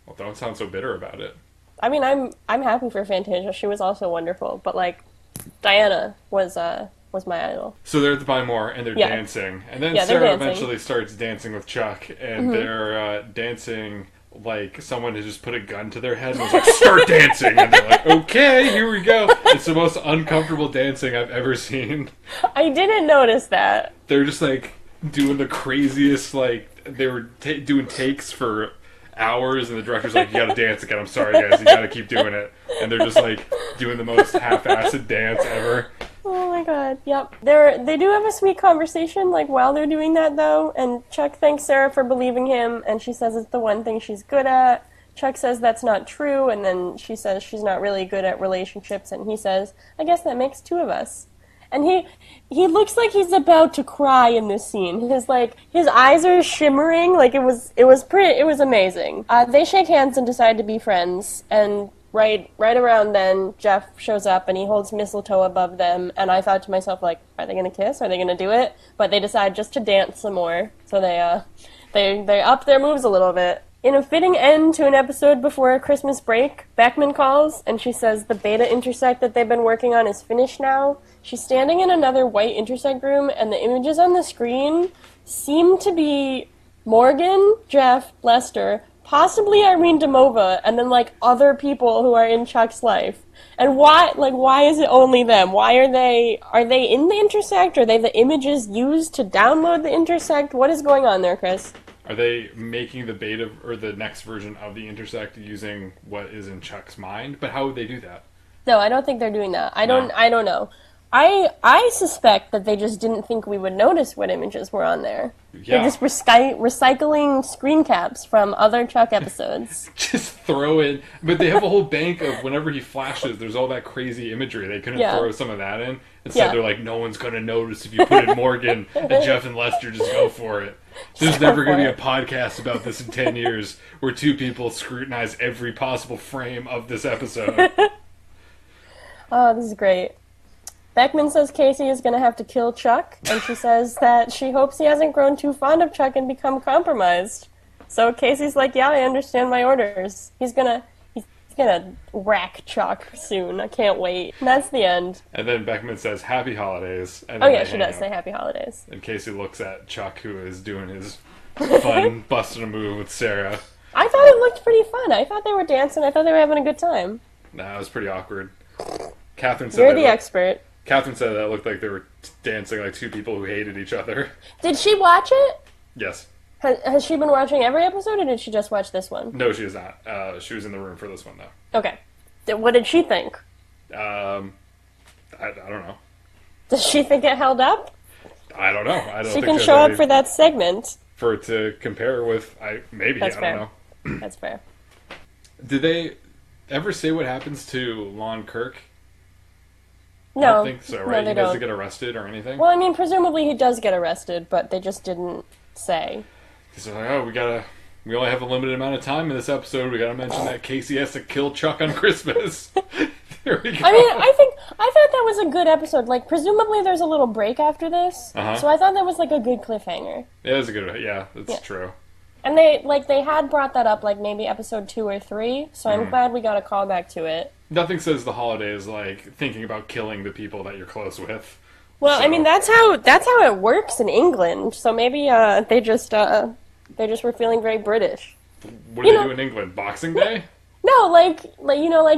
Well, don't sound so bitter about it. I mean, I'm happy for Fantasia. She was also wonderful, but like, Diana was was my idol. So they're at the Buy More, and they're Yeah. dancing. And then Yeah, they're Sarah dancing. eventually starts dancing with Chuck, and they're dancing like someone has just put a gun to their head and was like, start dancing! And they're like, okay, here we go. It's the most uncomfortable dancing I've ever seen. I didn't notice that. They're just like doing the craziest, like, they were doing takes for hours, and the director's like, you gotta dance again, I'm sorry guys, you gotta keep doing it. And they're just like doing the most half-assed dance ever. Oh my god, yep. They do have a sweet conversation, like, while they're doing that, though, and Chuck thanks Sarah for believing him, and she says it's the one thing she's good at. Chuck says that's not true, and then she says she's not really good at relationships, and he says, I guess that makes two of us. And he looks like he's about to cry in this scene. His eyes are shimmering, like, it was amazing. They shake hands and decide to be friends, and right around then, Jeff shows up and he holds mistletoe above them, and I thought to myself, like, are they gonna kiss? Are they gonna do it? But they decide just to dance some more, so they up their moves a little bit. In a fitting end to an episode before a Christmas break, Beckman calls, and she says the beta intersect that they've been working on is finished now. She's standing in another white intersect room, and the images on the screen seem to be Morgan, Jeff, Lester, possibly Irene Damova, and then, like, other people who are in Chuck's life. And why is it only them? Why are they in the intersect? Are they the images used to download the intersect? What is going on there, Chris? Are they making the beta or the next version of the intersect using what is in Chuck's mind? But how would they do that? No, I don't think they're doing that. I don't know. I suspect that they just didn't think we would notice what images were on there. Yeah. They're just recycling screen caps from other Chuck episodes. Just throw in. But they have a whole bank of whenever he flashes, there's all that crazy imagery. They couldn't throw some of that in. Instead, they're like, no one's going to notice if you put in Morgan and Jeff and Lester, just go for it. There's never going to be a podcast about this in 10 years where two people scrutinize every possible frame of this episode. Oh, this is great. Beckman says Casey is going to have to kill Chuck, and she says that she hopes he hasn't grown too fond of Chuck and become compromised. So Casey's like, yeah, I understand my orders. He's gonna whack Chuck soon. I can't wait. And that's the end. And then Beckman says, happy holidays. And then she does say happy holidays. And Casey looks at Chuck, who is doing his fun busting a move with Sarah. I thought it looked pretty fun. I thought they were dancing. I thought they were having a good time. Nah, it was pretty awkward. Catherine said You're the expert. Catherine said that it looked like they were dancing like two people who hated each other. Did she watch it? Yes. Has she been watching every episode, or did she just watch this one? No, she is not. She was in the room for this one, though. Okay. What did she think? I don't know. Does she think it held up? I don't know. I don't she think can there's show up any- for that segment. For it to compare with, maybe, That's I fair. don't know. That's fair. Did they ever say what happens to Lon Kirk? No. I don't think so, right? No, they He doesn't don't. get arrested or anything? Well, I mean, presumably he does get arrested, but they just didn't say. Because they're like, we only have a limited amount of time in this episode. We gotta mention that Casey has to kill Chuck on Christmas. There we go. I mean, I thought that was a good episode. Like, presumably there's a little break after this, so I thought that was like a good cliffhanger. Yeah, that's a good. Yeah, that's true. And they had brought that up like maybe episode 2 or 3, so I'm glad we got a callback to it. Nothing says the holidays like thinking about killing the people that you're close with. Well, So- I mean that's how it works in England. So maybe they just were feeling very British. What do they do in England? Boxing Day? No, like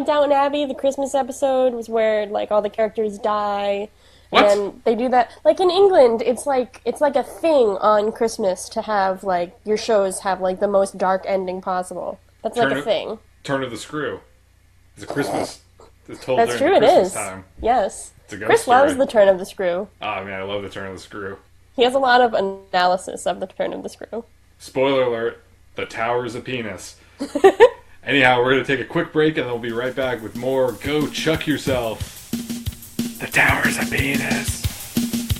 Downton Abbey, the Christmas episode was where like all the characters die. What? And they do that. Like in England, it's like a thing on Christmas to have like your shows have like the most dark ending possible. That's like a thing. Turn of the Screw. It's a Christmas. It's told That's during true. It Christmas is. time. Yes. It's a ghost Chris story. loves the turn of the screw. Ah, man, I love the turn of the screw. He has a lot of analysis of the turn of the screw. Spoiler alert: the tower's a penis. Anyhow, we're gonna take a quick break, and then we'll be right back with more. Go Chuck Yourself. The tower's a penis.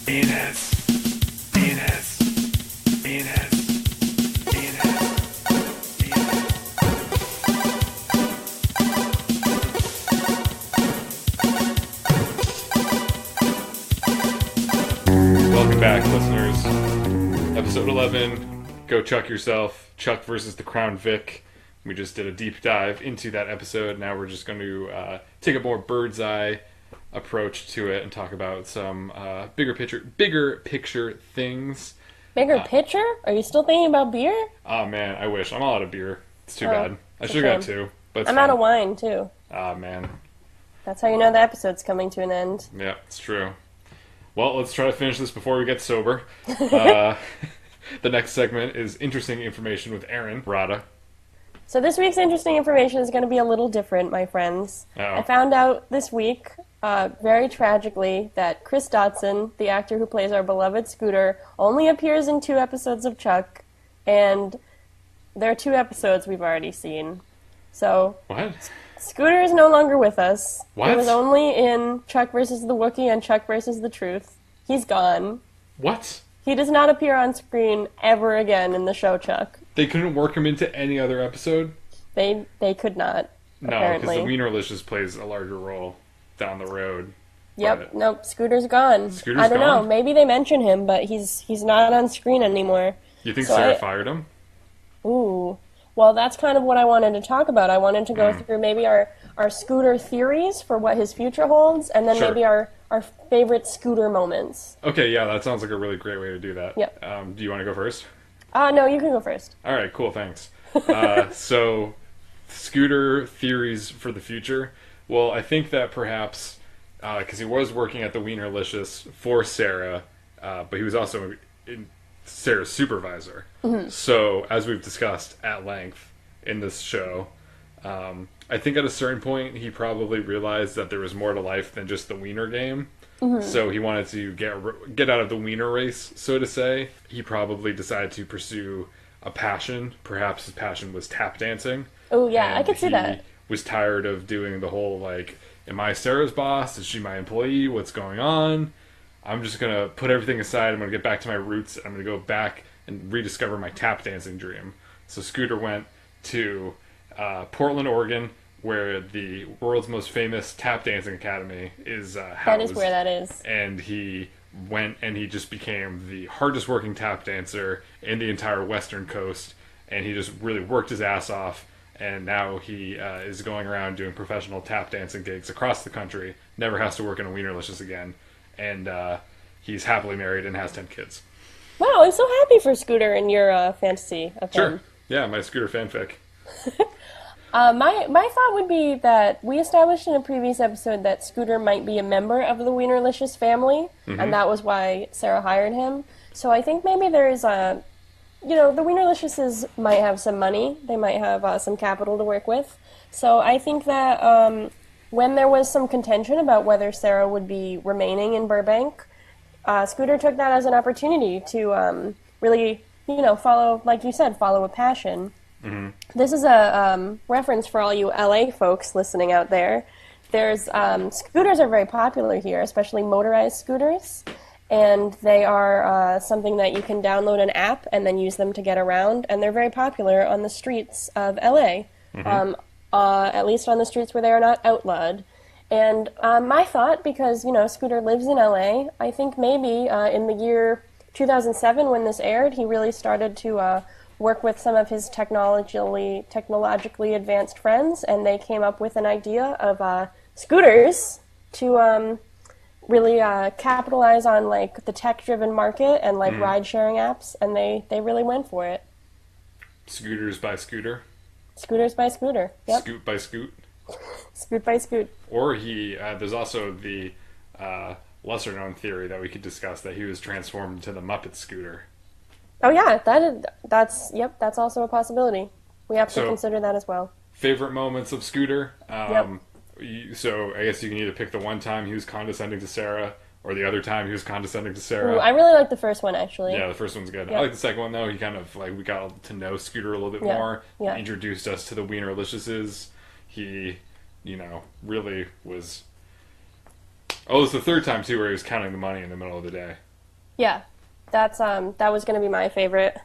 Penis. Penis. Penis. Welcome back, listeners. Episode 11, Go Chuck Yourself, Chuck versus the Crown Vic. We just did a deep dive into that episode. Now we're just going to take a more bird's eye approach to it and talk about some bigger picture things. Bigger picture? Are you still thinking about beer? Oh man, I wish I'm all out of beer. It's too Oh, bad. I it's a should have got shame. two, but it's I'm out fine. of wine too. Ah man, That's how you know the episode's coming to an end. yeah, it's true. Well, let's try to finish this before we get sober. Uh, the next segment is interesting information with Erin Rada. So this week's interesting information is going to be a little different, my friends. Uh-oh. I found out this week, very tragically, that Chris Dotson, the actor who plays our beloved Scooter, only appears in 2 episodes of Chuck, and there are 2 episodes we've already seen. So What? Scooter is no longer with us. What? He was only in Chuck versus the Wookiee and Chuck versus the Truth. He's gone. What? He does not appear on screen ever again in the show Chuck. They couldn't work him into any other episode? They could not. No, because apparently. the Wienerlicious plays a larger role down the road. Yep. But Nope. Scooter's gone. Scooter's I don't know. gone? Maybe they mention him, but he's not on screen anymore. you think So Sarah fired him? Ooh. Well, that's kind of what I wanted to talk about. I wanted to go through maybe our Scooter theories for what his future holds, and then Sure. maybe our favorite Scooter moments. Okay, yeah, that sounds like a really great way to do that. Yep. Do you want to go first? No, you can go first. All right, cool, thanks. So, Scooter theories for the future. Well, I think that perhaps, because he was working at the Wienerlicious for Sarah, but he was also Sarah's supervisor. So, as we've discussed at length in this show, I think at a certain point he probably realized that there was more to life than just the Wiener game. So he wanted to get out of the Wiener race, so to say. He probably decided to pursue a passion. Perhaps his passion was tap dancing. Oh, yeah, I And could see that. He was tired of doing the whole, like, am I Sarah's boss? Is she my employee? What's going on? I'm just going to put everything aside. I'm going to get back to my roots. I'm going to go back and rediscover my tap dancing dream. So Scooter went to Portland, Oregon, where the world's most famous tap dancing academy is housed. That is where that is. And he went and he just became the hardest working tap dancer in the entire Western coast. And he just really worked his ass off. And now he is going around doing professional tap dancing gigs across the country. Never has to work in a Wienerlicious again. And he's happily married and has 10 kids. Wow, I'm so happy for Scooter and your fantasy of Sure. him. Yeah, my Scooter fanfic. My thought would be that we established in a previous episode that Scooter might be a member of the Wienerlicious family, and that was why Sarah hired him. So I think maybe there's the Wienerliciouses might have some money. They might have some capital to work with. So I think that when there was some contention about whether Sarah would be remaining in Burbank, Scooter took that as an opportunity to really, follow, like you said, follow a passion. This is a reference for all you LA folks listening out there. There's scooters are very popular here, especially motorized scooters, and they are something that you can download an app and then use them to get around, and they're very popular on the streets of LA, at least on the streets where they are not outlawed. And my thought, because Scooter lives in LA, I think maybe in the year 2007 when this aired, he really started to work with some of his technologically advanced friends, and they came up with an idea of scooters to really capitalize on like the tech-driven market and like ride-sharing apps, and they really went for it. Scooters by Scooter. Scooters by Scooter. Yep. Scoot by Scoot. Scoot by Scoot. Or there's also the lesser-known theory that we could discuss that he was transformed into the Muppet Scooter. Oh yeah, that's also a possibility. We have to consider that as well. Favorite moments of Scooter? Yep. So I guess you can either pick the one time he was condescending to Sarah, or the other time he was condescending to Sarah. Ooh, I really like the first one, actually. Yeah, the first one's good. Yep. I like the second one though. He kind of we got to know Scooter a little bit more. Yeah. He introduced us to the Wienerliciouses. He, really was. Oh, it's the third time too where he was counting the money in the middle of the day. Yeah, that was going to be my favorite.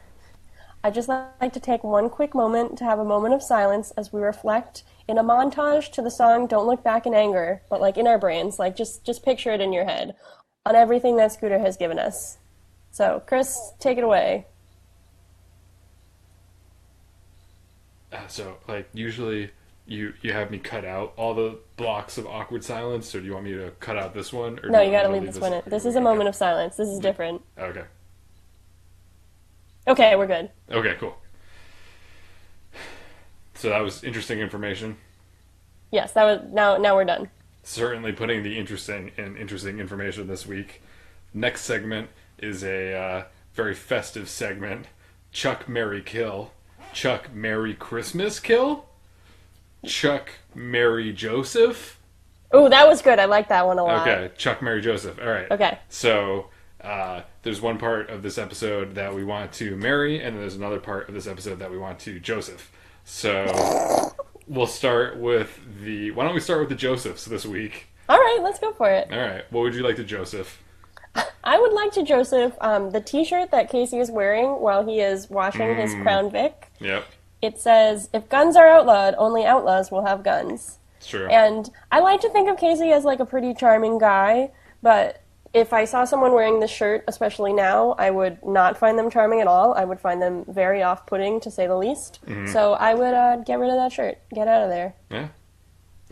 I'd just like to take one quick moment to have a moment of silence as we reflect in a montage to the song Don't Look Back in Anger, but like in our brains, like just picture it in your head, on everything that Scooter has given us. So, Chris, take it away. So, usually you have me cut out all the blocks of awkward silence, or do you want me to cut out this one? Or do No, you you want gotta me to leave this one in. This is a Okay. moment of silence. This is different. Okay. Okay, we're good. Okay, cool. So that was interesting information. Yes, that was now we're done. Certainly putting the interesting information this week. Next segment is a very festive segment. Chuck, Mary, Kill. Chuck, Merry Christmas, Kill. Chuck, Mary, Joseph. Oh, that was good. I like that one a lot. Okay, Chuck, Mary, Joseph. All right. Okay. So there's one part of this episode that we want to marry, and then there's another part of this episode that we want to Joseph. So we'll start with the. Why don't we start with the Josephs this week? All right, let's go for it. All right. What would you like to Joseph? I would like to Joseph the T-shirt that Casey is wearing while he is washing his Crown Vic. Yep. It says, "If guns are outlawed, only outlaws will have guns." It's true. And I like to think of Casey as like a pretty charming guy, but if I saw someone wearing this shirt, especially now, I would not find them charming at all. I would find them very off-putting, to say the least. So I would get rid of that shirt. Get out of there. Yeah.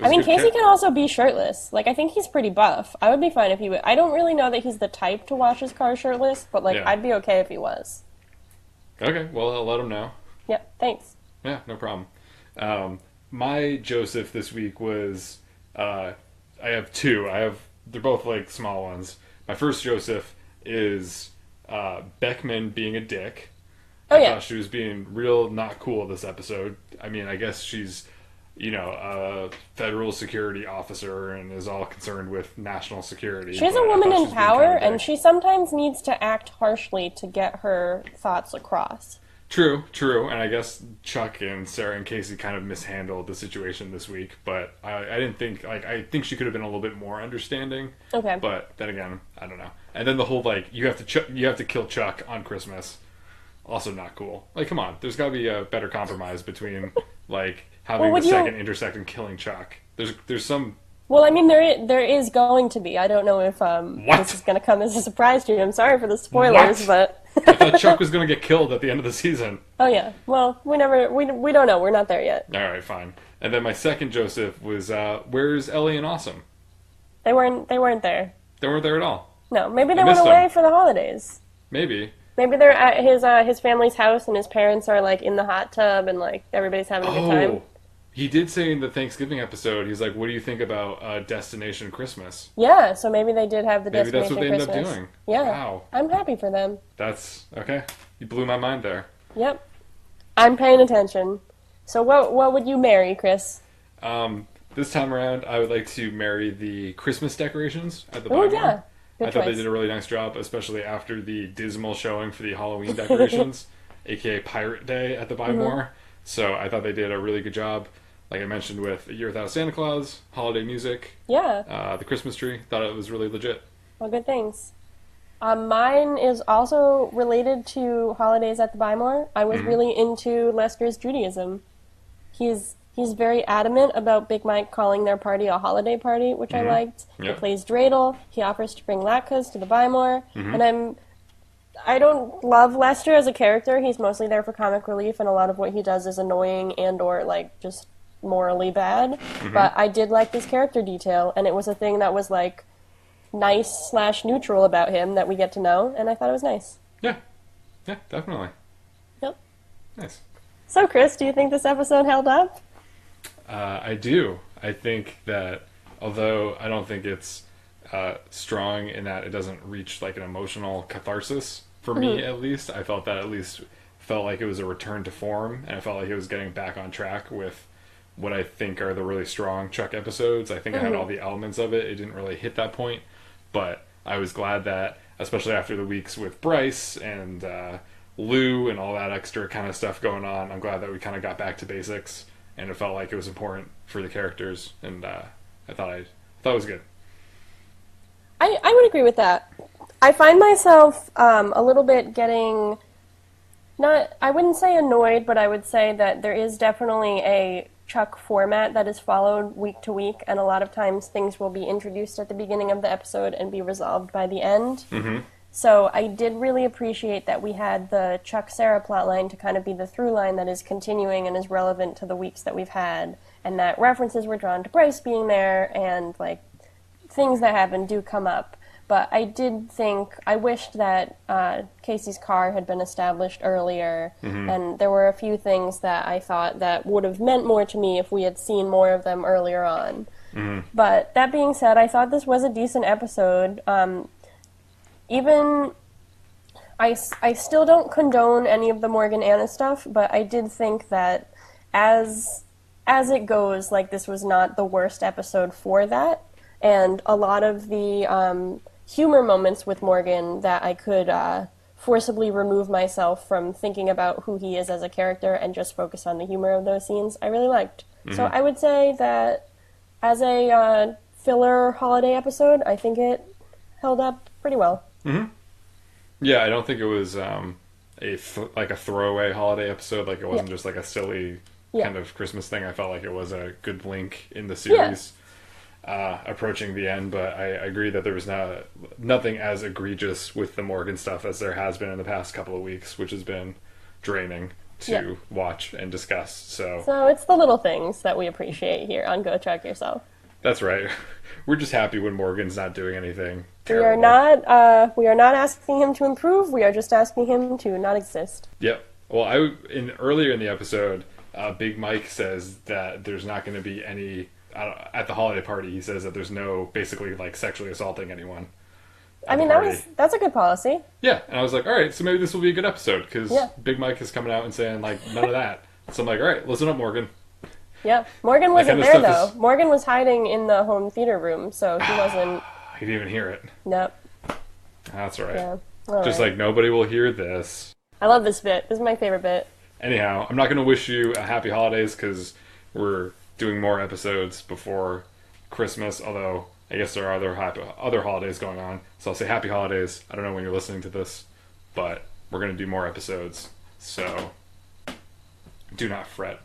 I mean, Casey can also be shirtless. Like, I think he's pretty buff. I would be fine if he would. I don't really know that he's the type to wash his car shirtless, but, like, Yeah. I'd be okay if he was. Okay, well, I'll let him know. Yeah, thanks. Yeah, no problem. My Joseph this week was, I have two. They're both, like, small ones. My first Joseph is Beckman being a dick. I thought she was being real not cool this episode. I mean, I guess she's, a federal security officer and is all concerned with national security. She's a woman in power, and she sometimes needs to act harshly to get her thoughts across. True, and I guess Chuck and Sarah and Casey kind of mishandled the situation this week, but I didn't think, I think she could have been a little bit more understanding. Okay. But then again, I don't know. And then the whole, you have to kill Chuck on Christmas. Also not cool. Like, come on, there's got to be a better compromise between, having the second intersect and killing Chuck. There's some... Well, I mean, there is going to be. I don't know if this is going to come as a surprise to you. I'm sorry for the spoilers, but... I thought Chuck was going to get killed at the end of the season. Oh, yeah. Well, we don't know. We're not there yet. All right, fine. And then my second Joseph was, where's Ellie and Awesome? They weren't there. They weren't there at all. No, maybe they went away for the holidays. Maybe. Maybe they're at his family's house and his parents are, in the hot tub and, everybody's having a good time. He did say in the Thanksgiving episode, he's like, what do you think about Destination Christmas? Yeah, so maybe they did have the Maybe Destination that's what they Christmas. ended up doing. Yeah. Wow. I'm happy for them. That's, okay. You blew my mind there. Yep. I'm paying attention. So what would you marry, Chris? This time around, I would like to marry the Christmas decorations at the Oh, Bymore. yeah. Good I thought they choice. did a really nice job, especially after the dismal showing for the Halloween decorations, aka Pirate Day at the Bymore. So I thought they did a really good job. Like I mentioned with A Year Without Santa Claus, holiday music, Yeah. the Christmas tree. Thought it was really legit. Well, good things. Mine is also related to holidays at the Bymore. I was really into Lester's Judaism. He's very adamant about Big Mike calling their party a holiday party, which I liked. Yep. He plays dreidel. He offers to bring latkes to the Bymore. And I don't love Lester as a character. He's mostly there for comic relief, and a lot of what he does is annoying and or just morally bad. But I did like this character detail, and it was a thing that was nice/neutral about him that we get to know, and I thought it was nice. Yeah, definitely. Yep. Nice. So, Chris, do you think this episode held up? I do. I think that, although I don't think it's strong in that it doesn't reach an emotional catharsis for me, at least. I felt that at least felt like it was a return to form, and I felt like it was getting back on track with what I think are the really strong Chuck episodes. I think I had all the elements of it. It didn't really hit that point, but I was glad that, especially after the weeks with Bryce and Lou and all that extra kind of stuff going on, I'm glad that we kind of got back to basics, and it felt like it was important for the characters, and I thought it was good. I would agree with that. I find myself a little bit getting, I wouldn't say annoyed, but I would say that there is definitely a Chuck format that is followed week to week, and a lot of times things will be introduced at the beginning of the episode and be resolved by the end. So I did really appreciate that we had the Chuck Sarah plotline to kind of be the through line that is continuing and is relevant to the weeks that we've had, and that references were drawn to Bryce being there, and like things that happen do come up. But I did think, I wished that Casey's car had been established earlier, and there were a few things that I thought that would have meant more to me if we had seen more of them earlier on. But that being said, I thought this was a decent episode. Even, I still don't condone any of the Morgan Anna stuff, but I did think that as it goes, like, this was not the worst episode for that. And a lot of the humor moments with Morgan that I could forcibly remove myself from thinking about who he is as a character and just focus on the humor of those scenes, I really liked. So I would say that as a filler holiday episode, I think it held up pretty well. Yeah, I don't think it was like a throwaway holiday episode. Like, it wasn't just like a silly kind of Christmas thing. I felt like it was a good link in the series. Approaching the end, but I agree that there was nothing as egregious with the Morgan stuff as there has been in the past couple of weeks, which has been draining to watch and discuss. So it's the little things that we appreciate here on Go Check Yourself. That's right. We're just happy when Morgan's not doing anything terrible. We are not asking him to improve. We are just asking him to not exist. Yep. Well, earlier in the episode, Big Mike says that there's not going to be any. At the holiday party, he says that there's no basically like sexually assaulting anyone. I mean, that's a good policy. Yeah, and I was like, all right, so maybe this will be a good episode because Big Mike is coming out and saying like none of that. So I'm like, all right, listen up, Morgan. Yeah, Morgan wasn't there though. Morgan was hiding in the home theater room, so he wasn't. He didn't even hear it. Nope. That's all right. Yeah. Just like nobody will hear this. I love this bit. This is my favorite bit. Anyhow, I'm not going to wish you a happy holidays because we're doing more episodes before Christmas, although I guess there are other holidays going on. So I'll say happy holidays. I don't know when you're listening to this, but we're going to do more episodes. So do not fret.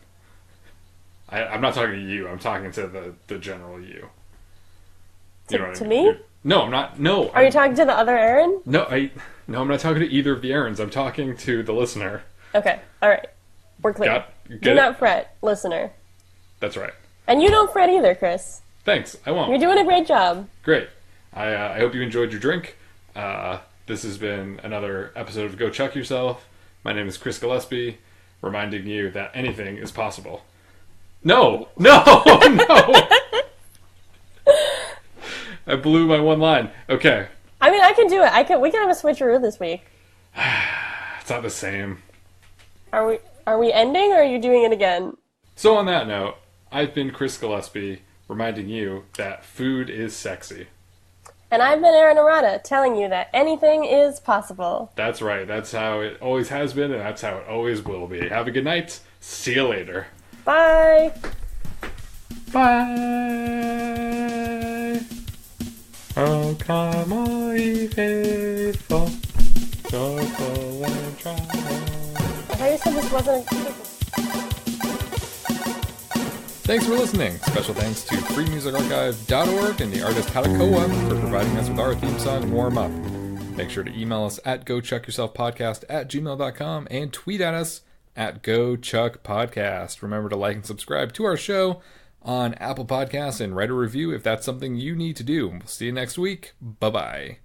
I'm not talking to you. I'm talking to the general you. To me? No, I'm not. No. Are you talking to the other Erin? No, I'm not talking to either of the Erins. I'm talking to the listener. Okay. All right. We're clear. Do not fret, listener. That's right. And you don't fret either, Chris. Thanks. I won't. You're doing a great job. Great. I hope you enjoyed your drink. This has been another episode of Go Chuck Yourself. My name is Chris Gillespie, reminding you that anything is possible. No! No! I blew my one line. Okay. I mean, I can do it. We can have a switcheroo this week. It's not the same. Are we ending, or are you doing it again? So on that note, I've been Chris Gillespie, reminding you that food is sexy. And I've been Erin Arata, telling you that anything is possible. That's right. That's how it always has been, and that's how it always will be. Have a good night. See you later. Bye. Bye. Oh, come on, ye faithful, joyful and trial. I thought you said this wasn't a... Thanks for listening. Special thanks to freemusicarchive.org and the artist Hatakoa for providing us with our theme song, Warm Up. Make sure to email us at gochuckyourselfpodcast@gmail.com and tweet at us at gochuckpodcast. Remember to like and subscribe to our show on Apple Podcasts and write a review if that's something you need to do. We'll see you next week. Bye-bye.